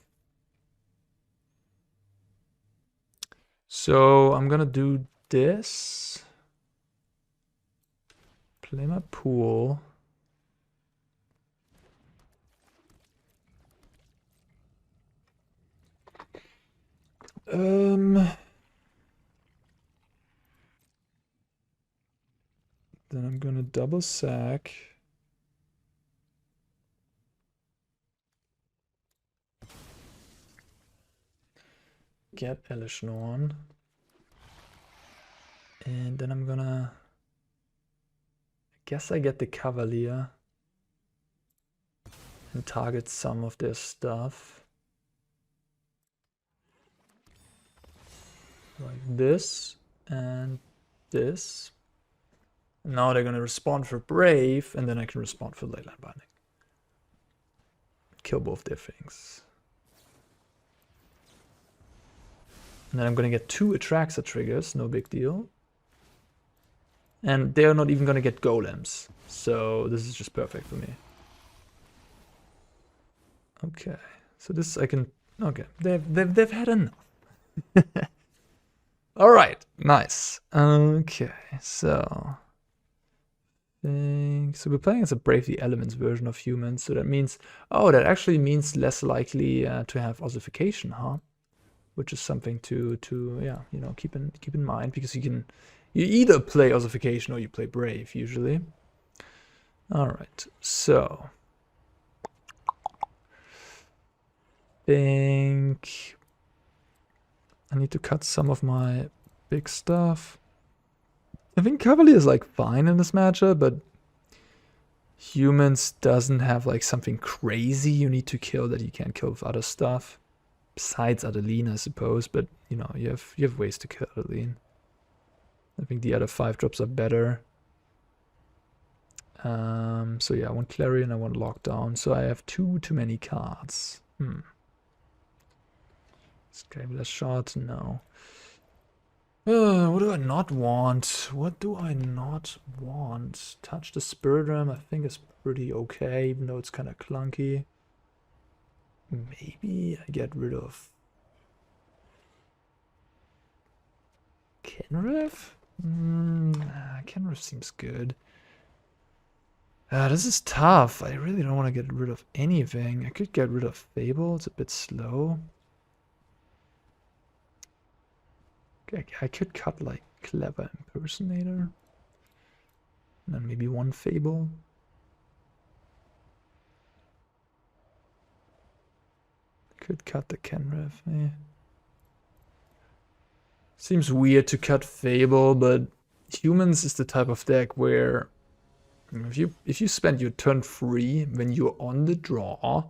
So I'm gonna do this. Play my pool. Then I'm gonna double sack. Get Elesh Norn. And then I'm gonna... I guess I get the Cavalier. And target some of their stuff. Like this and this. Now they're gonna respond for Brave, and then I can respond for Leyline Binding. Kill both their things. And then I'm gonna get 2 Atraxa triggers, no big deal. And they're not even gonna get golems, so this is just perfect for me. Okay, so this I can... Okay, they've had enough. All right, nice. Okay, so... So we're playing as a Brave the Elements version of humans, so that means... Oh, that actually means less likely to have ossification, huh? Which is something to yeah, you know, keep in mind, because you either play ossification or you play Brave usually. All right, so think I need to cut some of my big stuff. I think Cavalier is like fine in this matchup, but humans doesn't have like something crazy you need to kill that you can't kill with other stuff. Besides Adeline, I suppose, but you know, you have ways to kill Adeline. I think the other 5 drops are better. So yeah, I want Clarion, I want Lockdown, so I have too many cards. Scabular Shot, no. What do I not want? What do I not want? Touch the Spirit Realm, I think is pretty okay, even though it's kind of clunky. Maybe I get rid of Kenrith? Nah, Kenrith seems good. This is tough. I really don't want to get rid of anything. I could get rid of Fable. It's a bit slow. Okay, I could cut like Clever Impersonator. And then maybe one Fable. Could cut the Kenrith. Seems weird to cut Fable, but Humans is the type of deck where if you spend your turn free when you're on the draw,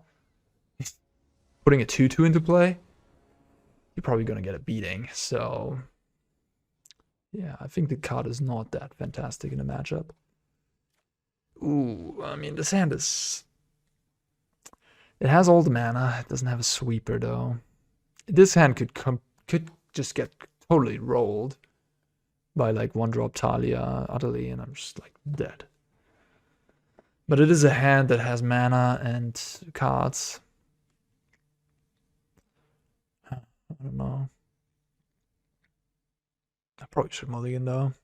putting a 2/2 into play, you're probably gonna get a beating. So yeah, I think the card is not that fantastic in a matchup. Ooh, I mean this hand is... It has all the mana. It doesn't have a sweeper though. This hand could just get totally rolled by like 1-drop Talia utterly, and I'm just like dead. But it is a hand that has mana and cards. I don't know. I probably should mulligan though.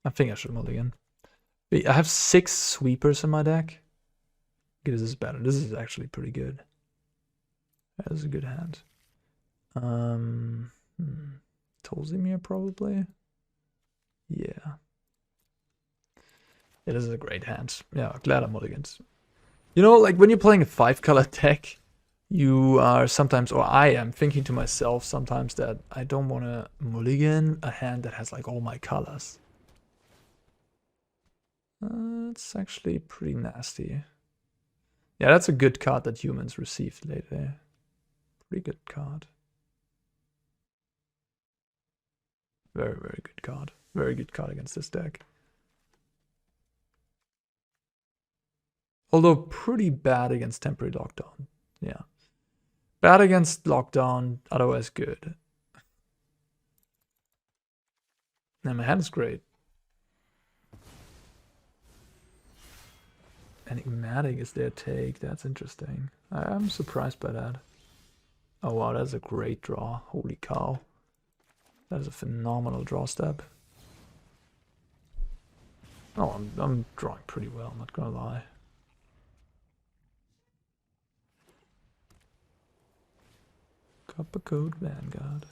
I think I should mulligan. I have 6 sweepers in my deck. Okay, this is better. This is actually pretty good. That is a good hand. Tolzimir probably. Yeah. It is a great hand. Yeah, glad I mulligans. You know, like when you're playing a 5-color deck, you are sometimes, or I am thinking to myself sometimes that I don't want to mulligan a hand that has like all my colors. It's actually pretty nasty. Yeah, that's a good card that humans received lately. Pretty good card. Very, very good card. Very good card against this deck. Although pretty bad against temporary lockdown. Yeah. Bad against lockdown, otherwise good. And my hand is great. Enigmatic is their take. That's interesting. I'm surprised by that. Oh wow, that's a great draw. Holy cow. That is a phenomenal draw step. Oh, I'm drawing pretty well, I'm not gonna lie. Copper Code Vanguard.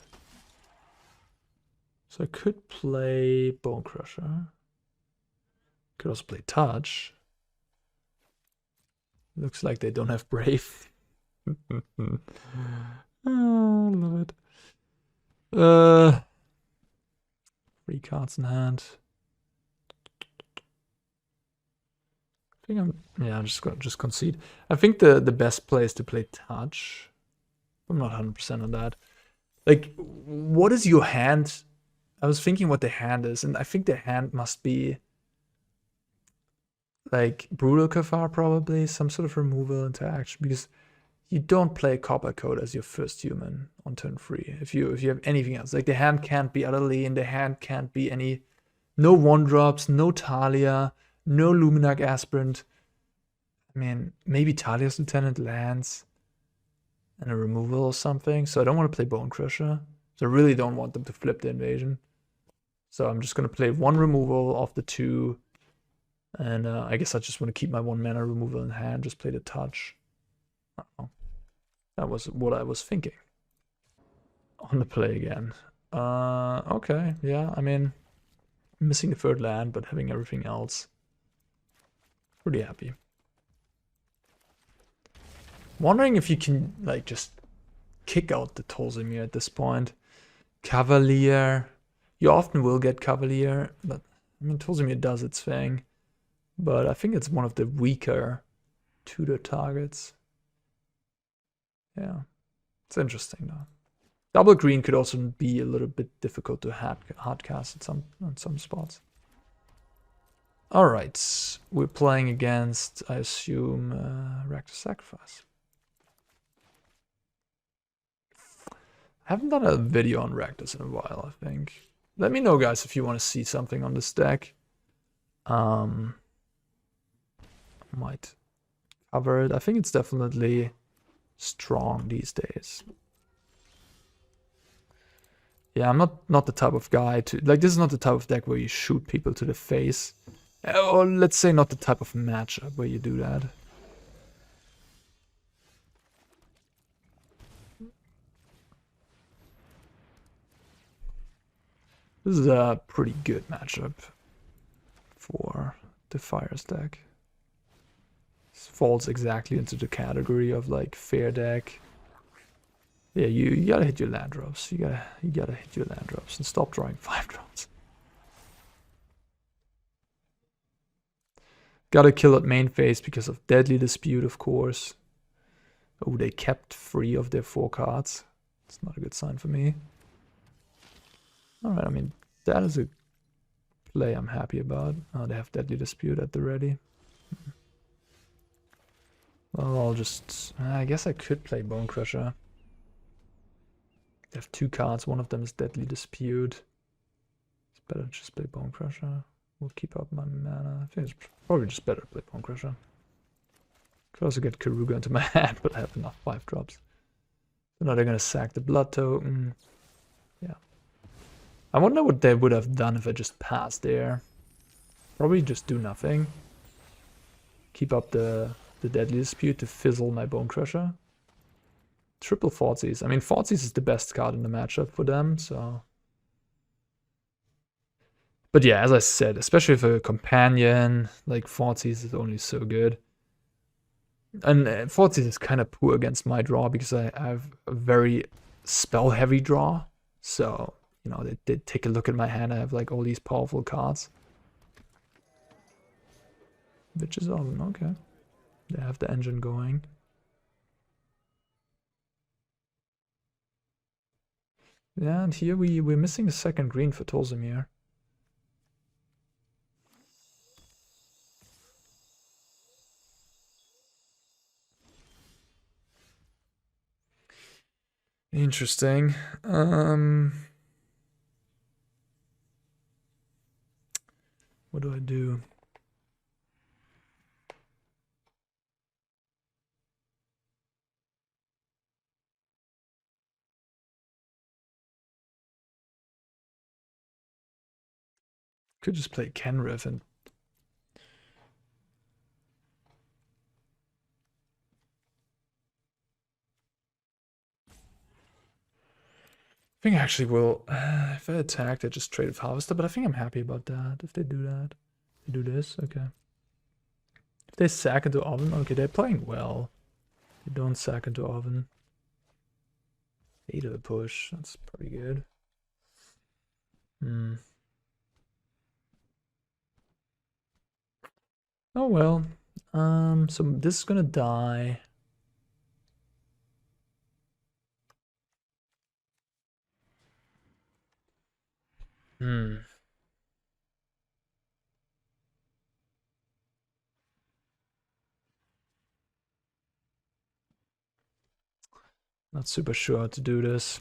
So I could play Bonecrusher. Could also play Touch. Looks like they don't have Brave. Oh, love it. 3 cards in hand. I think I'm just gonna concede. I think the best play is to play Touch. I'm not 100% on that. Like, what is your hand? I was thinking what the hand is, and I think the hand must be like Brutal Kafar, probably some sort of removal interaction, because you don't play Copper Code as your first human on turn 3. If you have anything else, like the hand can't be utterly, and the hand can't be any, no 1-drops, no Talia, no Luminac Aspirant. I mean, maybe Talia's Lieutenant lands and a removal or something. So I don't want to play Bonecrusher. So I really don't want them to flip the invasion. So I'm just going to play 1 removal off the 2. And I guess I just want to keep my 1 mana removal in hand. Just play the Touch. I don't know. That was what I was thinking. On the play again. Okay, yeah, I mean, missing the 3rd land, but having everything else. Pretty happy. Wondering if you can, like, just kick out the Tolzimir at this point. Cavalier. You often will get Cavalier, but, I mean, Tolzimir does its thing. But I think it's one of the weaker tutor targets. Yeah, it's interesting though. Double green could also be a little bit difficult to hardcast at some spots. All right, we're playing against, I assume, Rakdos Sacrifice. I haven't done a video on Rakdos in a while, I think. Let me know, guys, if you want to see something on this deck. Might cover it. I think it's definitely strong these days. Yeah, I'm not the type of guy to... Like, this is not the type of deck where you shoot people to the face. Or let's say not the type of matchup where you do that. This is a pretty good matchup for the Fires deck. This falls exactly into the category of like fair deck. Yeah, you gotta hit your land drops. You gotta hit your land drops and stop drawing 5 drops. Gotta kill at main phase because of Deadly Dispute, of course. Oh, they kept 3 of their 4 cards. It's not a good sign for me. Alright, I mean, that is a play I'm happy about. Oh, they have Deadly Dispute at the ready. Well, I'll just... I guess I could play Bonecrusher. They have 2 cards, one of them is Deadly Dispute. It's better to just play Bonecrusher. We'll keep up my mana. I think it's probably just better to play Bonecrusher. Could also get Keruga into my hand, but I have enough 5 drops. So now they're gonna sack the blood token. Yeah. I wonder what they would have done if I just passed there. Probably just do nothing. Keep up the Deadly Dispute to fizzle my Bonecrusher. Triple Thoughtseize. I mean, Thoughtseize is the best card in the matchup for them, so... But yeah, as I said, especially for a companion, like Thoughtseize is only so good. And Thoughtseize is kind of poor against my draw because I have a very spell-heavy draw. So, you know, they take a look at my hand, I have like all these powerful cards. Which is awesome, okay. They have the engine going. Yeah, and here we're missing the second green for Tolsimir. Interesting. What do I do? Could just play Kenrith and I think I actually will, if I attacked, I just trade with Harvester, but I think I'm happy about that, if they do that. They do this, okay. If they sack into Oven, okay, they're playing well. They don't sack into Oven. 8 of a push, that's pretty good. Oh well, so this is gonna die. Not super sure how to do this.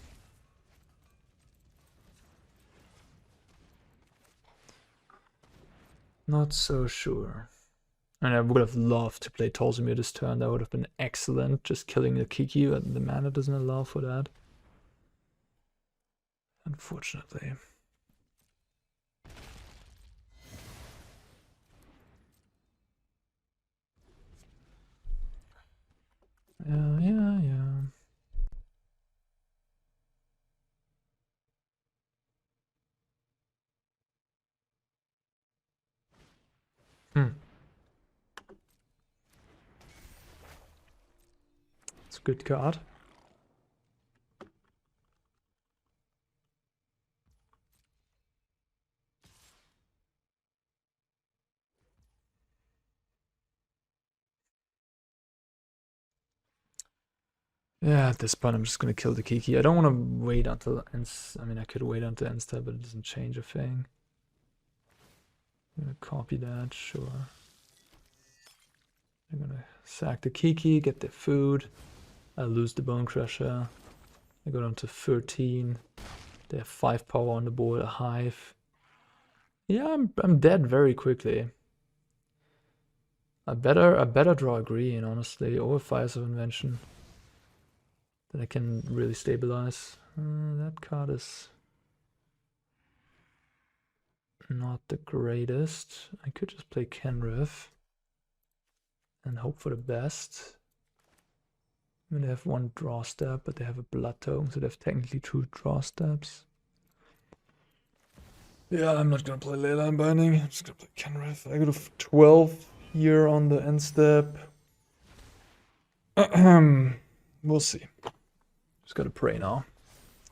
Not so sure. And I would have loved to play Tolsimir this turn. That would have been excellent. Just killing the Kiki, but the mana doesn't allow for that. Unfortunately. Yeah. It's a good card. Yeah, at this point I'm just gonna kill the Kiki. I don't want to wait until ends. I mean, I could wait until end step, but it doesn't change a thing. I'm gonna copy that, sure. I'm gonna sack the Kiki, get the food. I lose the Bonecrusher. I go down to 13. They have 5 power on the board, a Hive. Yeah, I'm dead very quickly. I better draw a green, honestly, or Fires of Invention. that I can really stabilize. That card is not the greatest. I could just play Kenrith and hope for the best. I mean, they have one draw step, but they have a blood tome, so they have technically 2 draw steps. Yeah, I'm not gonna play Leyline Binding. I'm just gonna play Kenrith. I got a 12 here on the end step. We'll see. Just gotta pray now.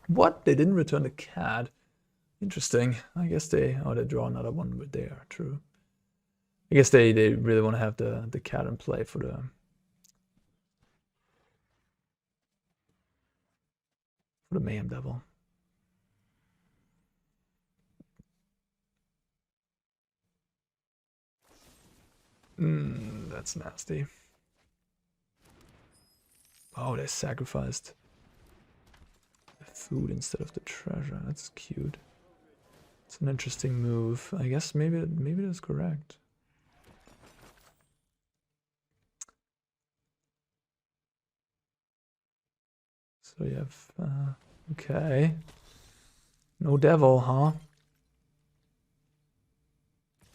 What? They didn't return the cat. Interesting. I guess they draw another one with there. True. I guess they really want to have the cat in play for the Mayhem Devil. That's nasty. Oh, they sacrificed the food instead of the treasure. That's cute. It's an interesting move. I guess maybe that's correct. So you have okay. No devil, huh?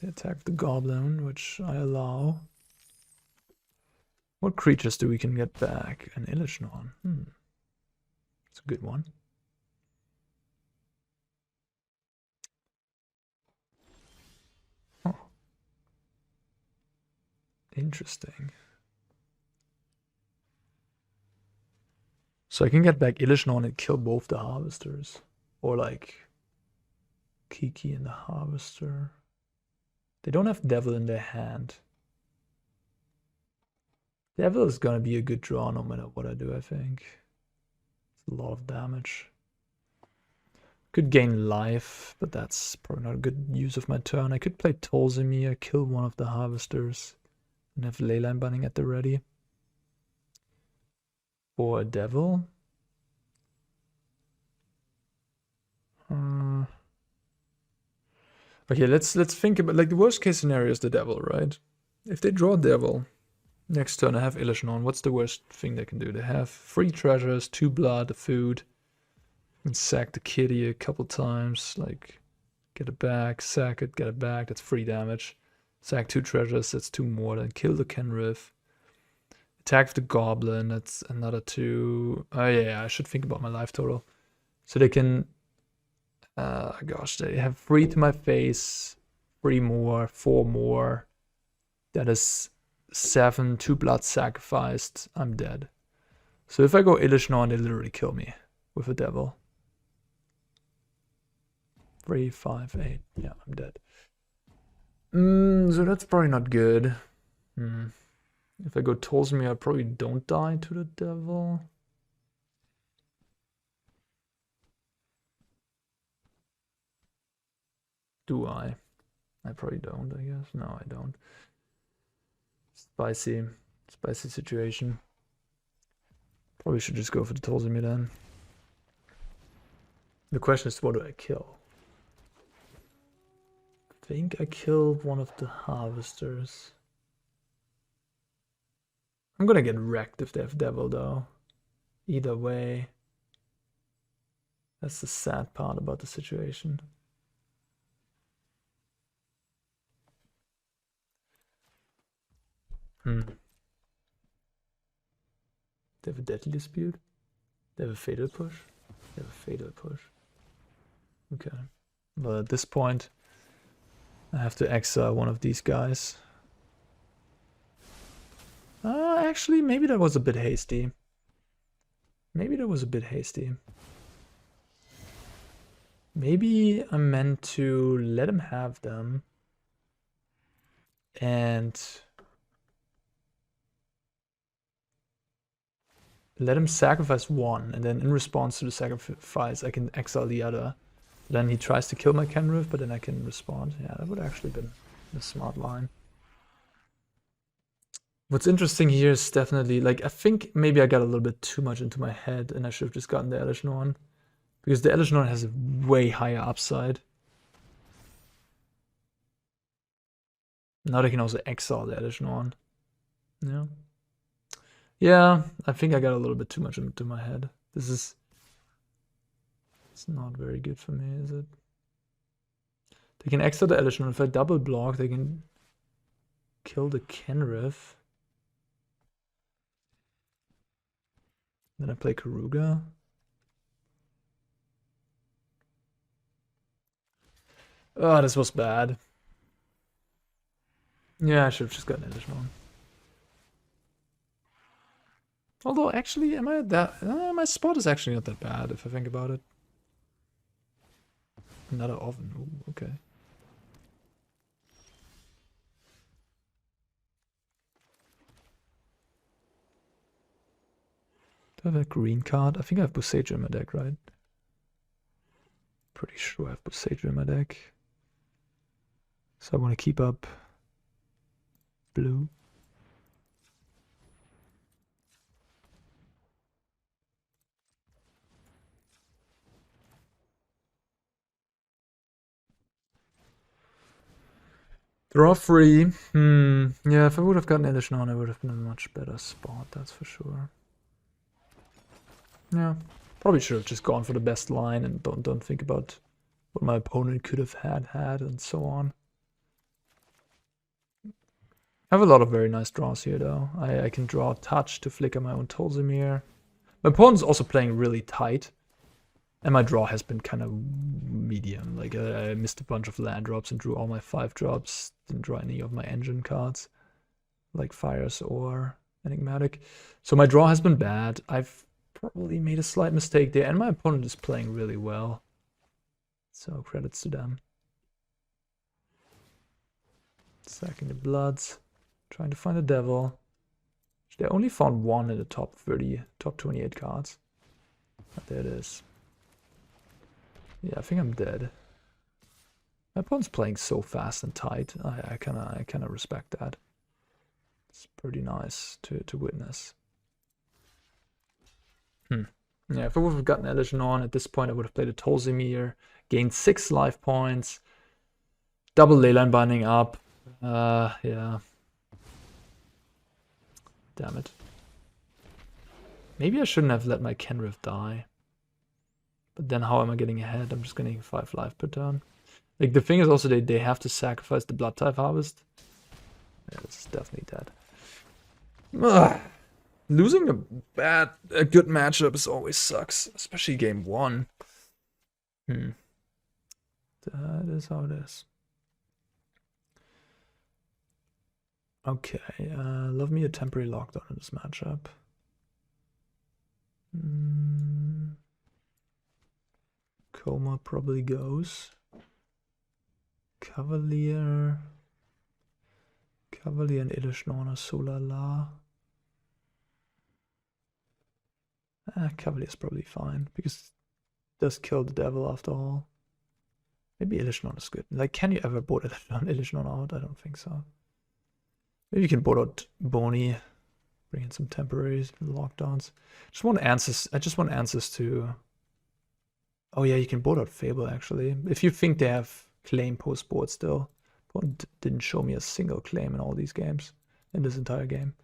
They attack the goblin, which I allow. What creatures do we can get back? An Elesh Norn. It's a good one. Huh. Interesting. So I can get back Elesh Norn and kill both the harvesters. Or like Kiki and the harvester. They don't have Devil in their hand. Devil is gonna be a good draw no matter what I do, I think. It's a lot of damage. Could gain life, but that's probably not a good use of my turn. I could play Tolzimir, kill one of the harvesters, and have Leyline Binding at the ready. Or a devil. Okay, let's think about, like, the worst case scenario is the devil, right? If they draw devil, next turn I have Elesh Norn. What's the worst thing they can do? They have 3 treasures, 2 blood, a food, and sack the kitty a couple times. Like, get it back, sack it, get it back. That's 3 damage. Sack 2 treasures, that's 2 more. Then kill the Kenrith. Attack the goblin, that's another 2. Oh yeah, I should think about my life total. So they can, gosh, they have 3 to my face, 3 more, 4 more. That is 7, 2 blood sacrificed. I'm dead. So if I go Elesh Norn, they literally kill me with a devil. 3, 5, 8. Yeah, I'm dead. So that's probably not good. If I go Tolzimir, I probably don't die to the devil. Do I? I probably don't, I guess. No, I don't. Spicy situation. Probably should just go for the Tolzimir then. The question is, what do I kill? I think I killed one of the harvesters. I'm gonna get wrecked if they have devil though. Either way. That's the sad part about the situation. They have a deadly dispute. They have a fatal push. They have a fatal push. Okay. Well, at this point, I have to exile one of these guys. Actually, maybe that was a bit hasty. Maybe I meant to let him have them. And let him sacrifice one, and then in response to the sacrifice, I can exile the other. Then he tries to kill my Kenrith, but then I can respond. Yeah, that would actually been a smart line. What's interesting here is definitely, like, I think maybe I got a little bit too much into my head, and I should have just gotten the Elesh Norn. Because the Elesh Norn has a way higher upside. Now they can also exile the Elesh Norn. Yeah. Yeah, I think I got a little bit too much into my head. It's not very good for me, is it? They can extra the Elesh, and if I double block, they can kill the Kenrith. Then I play Keruga. Oh, this was bad. Yeah, I should have just gotten Elesh on. Although, actually, am I that... my spot is actually not that bad, if I think about it. Another oven. Ooh, okay. Do I have a green card? I think I have Boseiju in my deck, right? Pretty sure I have Boseiju in my deck. So I want to keep up blue. Draw free. Yeah, if I would have gotten Elesh on, I would have been in a much better spot, that's for sure. Yeah, probably should have just gone for the best line and don't think about what my opponent could have had and so on. I have a lot of very nice draws here, though. I can draw touch to flicker my own Tolzimir. My opponent's also playing really tight. And my draw has been kind of medium. Like, I missed a bunch of land drops and drew all my 5 drops. Didn't draw any of my engine cards, like Fires or Enigmatic. So my draw has been bad. I've probably made a slight mistake there. And my opponent is playing really well. So credits to them. Sacking the Bloods. Trying to find a devil. They only found one in the top 30, top 28 cards. But there it is. Yeah, I think I'm dead. My opponent's playing so fast and tight. I kinda respect that. It's pretty nice to witness. Yeah, if I would have gotten Elesh on at this point, I would have played a Tolzimir, gained 6 life points, double Leyline Binding up. Yeah. Damn it. Maybe I shouldn't have let my Kenrith die. But then how am I getting ahead? I'm just getting 5 life per turn. Like, the thing is also they have to sacrifice the Blood type harvest. Yeah, this is definitely dead. Ugh. Losing a good matchup is always sucks, especially game 1. That is how it is. Okay, love me a temporary lockdown in this matchup. Coma probably goes. Cavalier and Elesh Norn are so la. Cavalier's probably fine, because it does kill the devil after all. Maybe Elesh Norn is good. Like, can you ever board Elesh Norn out? I don't think so. Maybe you can board out Boney, bring in some temporaries, lockdowns. I just want answers to... Oh yeah, you can board out Fable, actually. If you think they have claim post-board still. One didn't show me a single claim in all these games, in this entire game.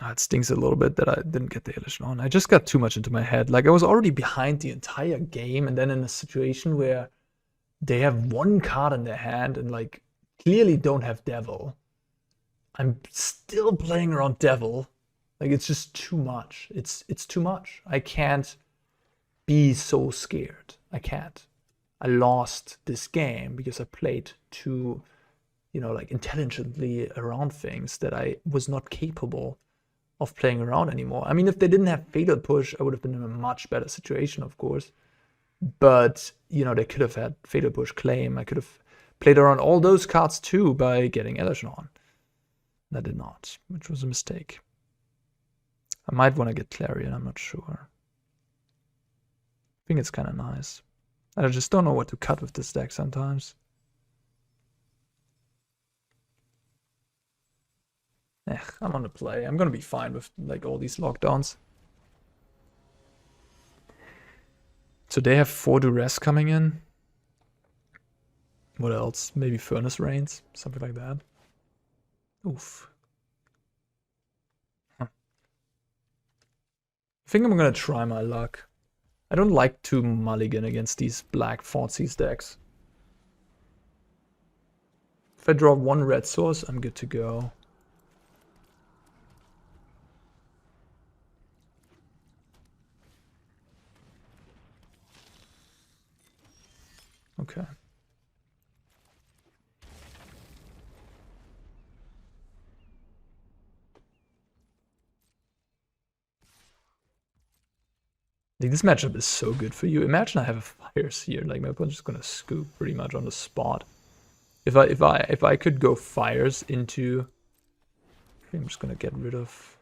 It stings a little bit that I didn't get the Elesh on. I just got too much into my head. Like, I was already behind the entire game, and then in a situation where they have 1 card in their hand and, like, clearly don't have Devil. I'm still playing around Devil. Like, it's just too much. It's too much. I can't be so scared. I can't. I lost this game because I played too, like, intelligently around things that I was not capable of playing around anymore. I mean, if they didn't have Fatal Push, I would have been in a much better situation, of course. But, they could have had Fatal Push claim. I could have played around all those cards too by getting Elesh on. I did not, which was a mistake. I might want to get Clarion, I'm not sure. I think it's kind of nice. I just don't know what to cut with this deck sometimes. I'm gonna play. I'm gonna be fine with, like, all these lockdowns. So they have 4 Duress coming in. What else? Maybe Furnace Rains, something like that. Oof. Huh. I think I'm gonna try my luck. I don't like to mulligan against these black Thoughtseize decks. If I draw one red source, I'm good to go. Okay. Like, this matchup is so good for you. Imagine I have a Fires here. Like, my opponent's just gonna scoop pretty much on the spot. If I could go Fires into, I'm just gonna get rid of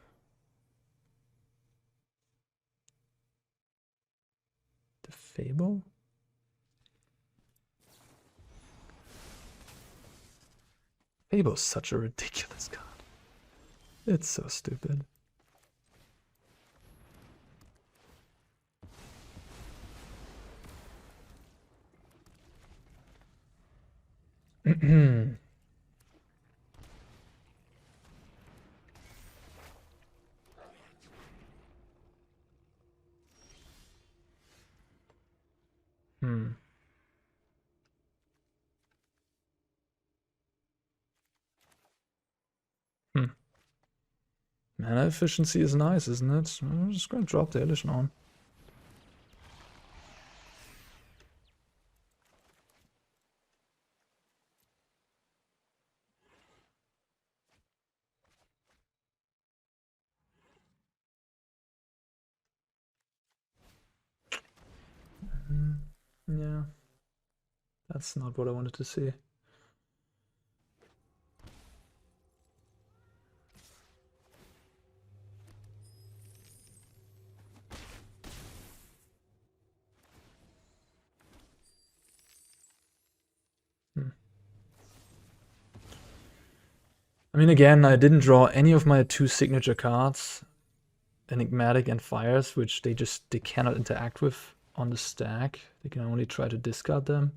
the Fable. Fable's such a ridiculous card. It's so stupid. Hmm. Mana efficiency is nice, isn't it? I'm just gonna drop the Elesh Norn. Yeah. That's not what I wanted to see. I mean, again, I didn't draw any of my 2 signature cards, Enigmatic and Fires, which they cannot interact with on the stack. They can only try to discard them.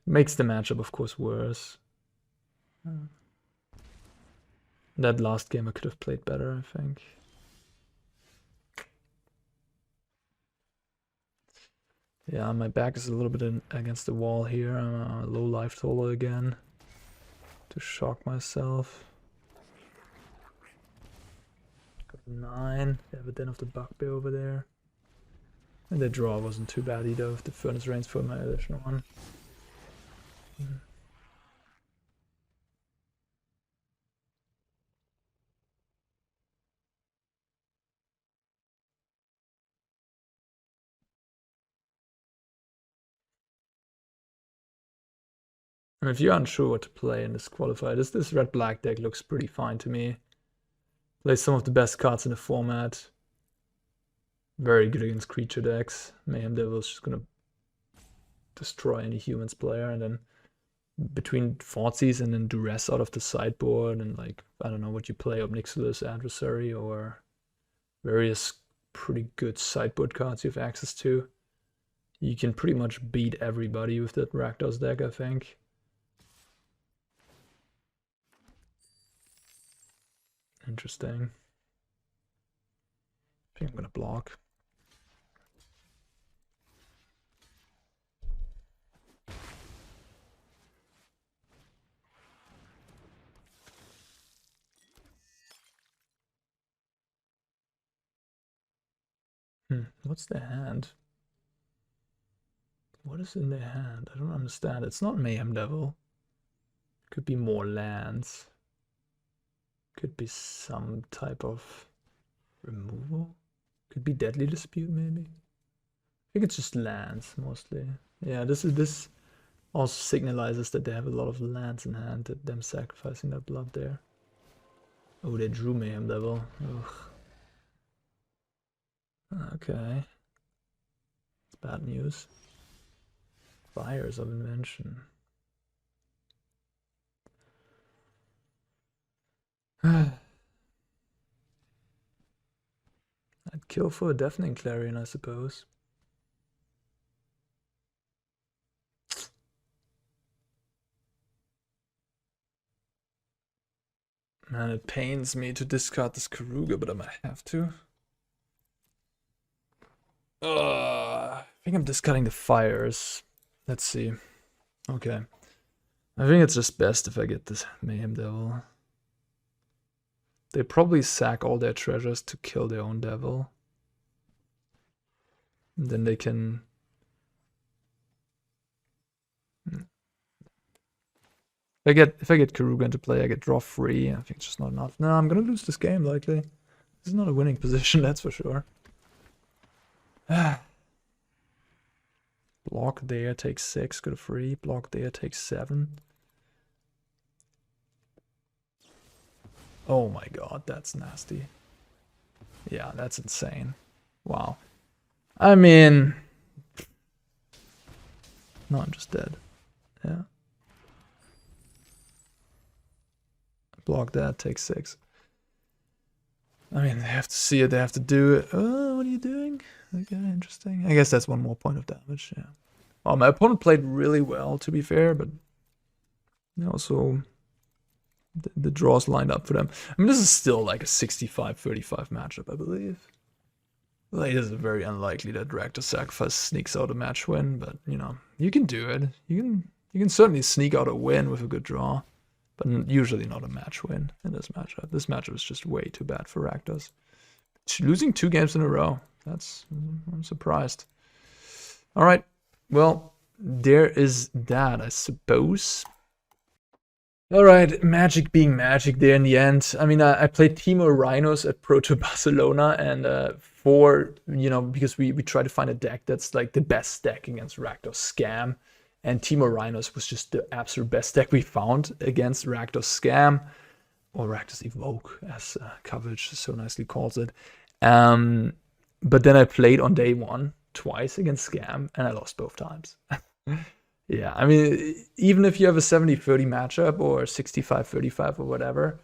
Makes the matchup, of course, worse. That last game I could have played better, I think. Yeah, my back is a little bit against the wall here. I'm a low life total again. To shock myself. Got 9. They have a Den of the Bugbear over there. And the draw wasn't too bad either with the Furnace Rains for my additional one. And if you're unsure what to play in this qualifier, this red-black deck looks pretty fine to me. Plays some of the best cards in the format. Very good against creature decks. Mayhem Devil's just gonna destroy any humans player, and then between Thoughtseize and then Duress out of the sideboard, and like, I don't know what you play, Obnixilis, Adversary, or various pretty good sideboard cards you have access to. You can pretty much beat everybody with that Rakdos deck, I think. Interesting. I think I'm gonna block. What's their hand? What is in their hand? I don't understand. It's not Mayhem Devil. Could be more lands. Could be some type of removal. Could be Deadly Dispute, maybe. I think it's just lands mostly. Yeah, this also signalizes that they have a lot of lands in hand, that them sacrificing their blood there. Oh, they drew Mayhem Devil. Ugh. Okay. It's bad news. Fires of Invention. I'd kill for a Deafening Clarion, I suppose. Man, it pains me to discard this Keruga, but I might have to. I think I'm discarding the fires. Let's see. Okay. I think it's just best if I get this Mayhem Devil. They probably sack all their treasures to kill their own devil. And then they can... If I get Keruga into play, I get draw free. I think it's just not enough. No, I'm gonna lose this game likely. This is not a winning position, that's for sure. Block there takes 6, go to free. Block there takes 7. Oh my god, that's nasty. Yeah, that's insane. Wow. I mean... No, I'm just dead. Yeah. Block that, takes 6. I mean, they have to see it, they have to do it. Oh, what are you doing? Okay, interesting. I guess that's one more point of damage, yeah. Well, my opponent played really well, to be fair, but also the draws lined up for them. I mean, this is still like a 65-35 matchup, I believe. Like, it is very unlikely that Rakdos Sacrifice sneaks out a match win, but, you know, you can do it. You can certainly sneak out a win with a good draw, but usually not a match win in this matchup. This matchup is just way too bad for Rakdos. Losing 2 games in a row. I'm surprised. All right. Well, there is that, I suppose. All right, Magic being Magic there in the end. I mean, I played Team Rhinos at Proto Barcelona, and because we try to find a deck that's like the best deck against Rakdos Scam, and Team Rhinos was just the absolute best deck we found against Rakdos Scam, or Rakdos Evoke, as coverage so nicely calls it. But then I played on day 1 twice against Scam, and I lost both times. Yeah, I mean, even if you have a 70-30 matchup or 65-35 or whatever,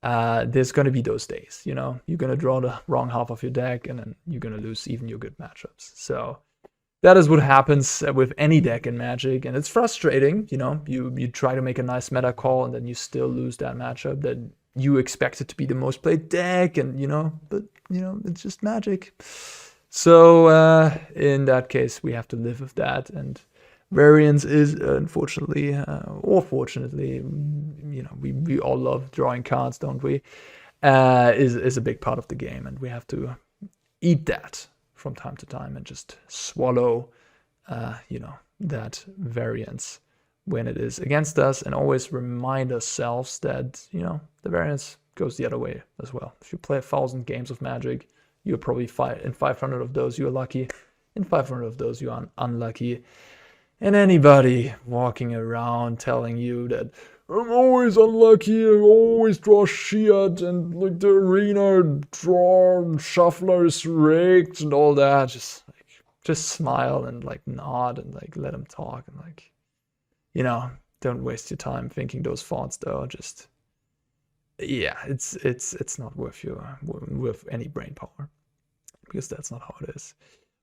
there's going to be those days, you know? You're going to draw the wrong half of your deck, and then you're going to lose even your good matchups. So that is what happens with any deck in Magic, and it's frustrating, you know? You try to make a nice meta call, and then you still lose that matchup that you expect it to be the most played deck, and, but, it's just Magic. So in that case, we have to live with that, and variance is unfortunately, or fortunately, we all love drawing cards, don't we? Is a big part of the game, and we have to eat that from time to time and just swallow, that variance when it is against us, and always remind ourselves that the variance goes the other way as well. If you play 1,000 games of Magic, you're probably in 500 of those you're lucky, in 500 of those you are unlucky. And anybody walking around telling you that I'm always unlucky, I always draw shit, and like the arena draw shuffler is rigged and all that, just smile and like nod and like let them talk, and like, don't waste your time thinking those thoughts though. Just, yeah, it's not worth any brain power, because that's not how it is.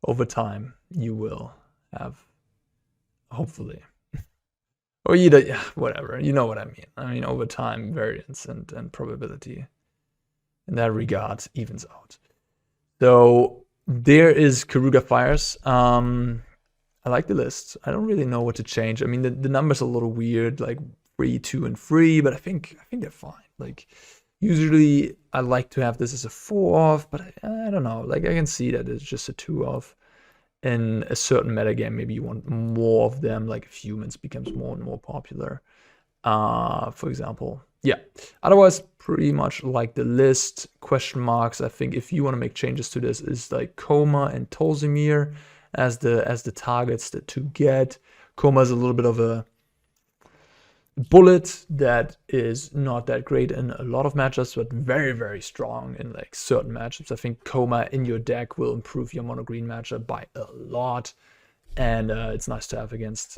Over time, you will have, hopefully, or whatever, you know what I mean. I mean, over time, variance and probability in that regard evens out. So there is Keruga Fires. I like the list. I don't really know what to change. I mean, the numbers are a little weird, like 3, 2, and 3, but I think they're fine. Like, usually I like to have this as a 4-off, but I don't know. Like, I can see that it's just a 2-off. In a certain metagame, maybe you want more of them, like if humans becomes more and more popular, for example. Yeah, otherwise pretty much like the list. Question marks, I think if you want to make changes to this, is like Koma and Tolzimir as the targets to get. Koma is a little bit of a bullet that is not that great in a lot of matchups, but very, very strong in like certain matchups. I think Koma in your deck will improve your mono green matchup by a lot, and it's nice to have against,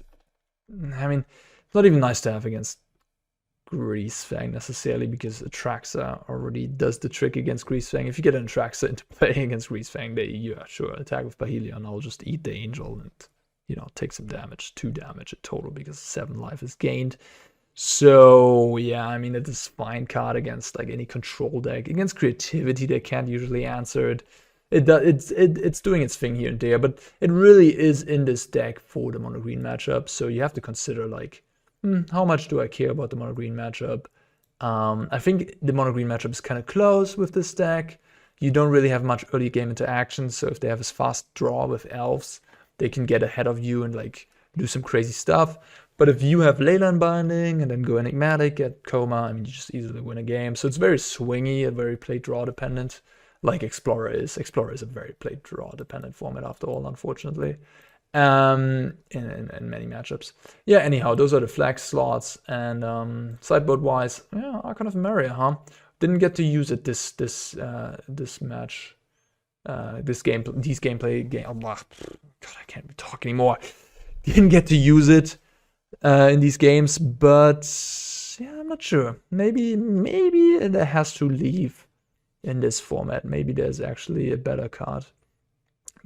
I mean, it's not even nice to have against Greasefang necessarily, because Atraxa already does the trick against Greasefang. If you get an Atraxa into play against Greasefang, sure, attack with Heliod, I'll just eat the angel and take some damage, 2 damage in total, because 7 life is gained. So yeah, I mean, it is fine card against like any control deck. Against creativity, they can't usually answer it. It's doing its thing here and there, but it really is in this deck for the mono green matchup. So you have to consider like, how much do I care about the mono green matchup? I think the mono green matchup is kind of close with this deck. You don't really have much early game interaction, so if they have a fast draw with elves, they can get ahead of you and like do some crazy stuff. But if you have Leyline Binding and then go Enigmatic, get Coma, I mean, you just easily win a game. So it's very swingy and very play-draw dependent, like Explorer is. Explorer is a very play-draw dependent format after all, unfortunately, in many matchups. Yeah, anyhow, those are the flex slots. And sideboard-wise, yeah, Archon of Emeria, huh? Didn't get to use it this match. These gameplay game. Oh, God, I can't talk anymore. Didn't get to use it in these games, but yeah, I'm not sure. Maybe it has to leave in this format. Maybe there's actually a better card,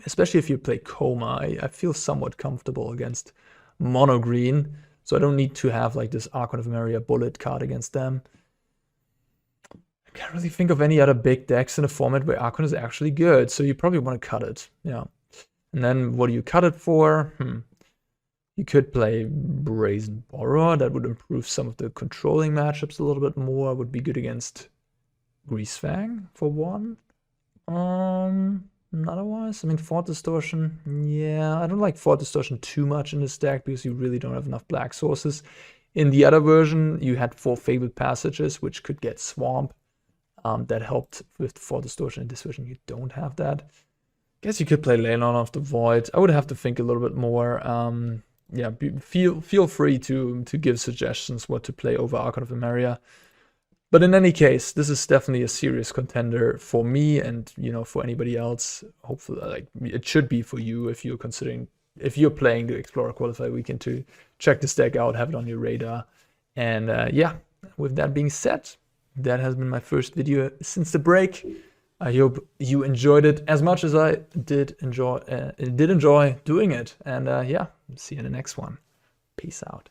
especially if you play Coma. I feel somewhat comfortable against mono green, so I don't need to have like this Archon of Emeria bullet card against them. I can't really think of any other big decks in a format where Archon is actually good, so you probably want to cut it. Yeah, and then what do you cut it for? You could play Brazen Borrower. That would improve some of the controlling matchups a little bit more. Would be good against Greasefang for one. Otherwise, I mean, Fort Distortion. Yeah, I don't like Fort Distortion too much in this deck because you really don't have enough black sources. In the other version, you had 4 Fabled Passages, which could get Swamp. That helped with Fort Distortion. In this version, you don't have that. Guess you could play Leyline of the Void. I would have to think a little bit more. Yeah, feel free to give suggestions what to play over Archon of Emeria. But in any case, this is definitely a serious contender for me and, you know, for anybody else. Hopefully, like, it should be for you if you're playing the Explorer Qualifier Weekend, to check this deck out, have it on your radar. And yeah, with that being said, that has been my first video since the break. I hope you enjoyed it as much as I did enjoy doing it. And yeah, see you in the next one. Peace out.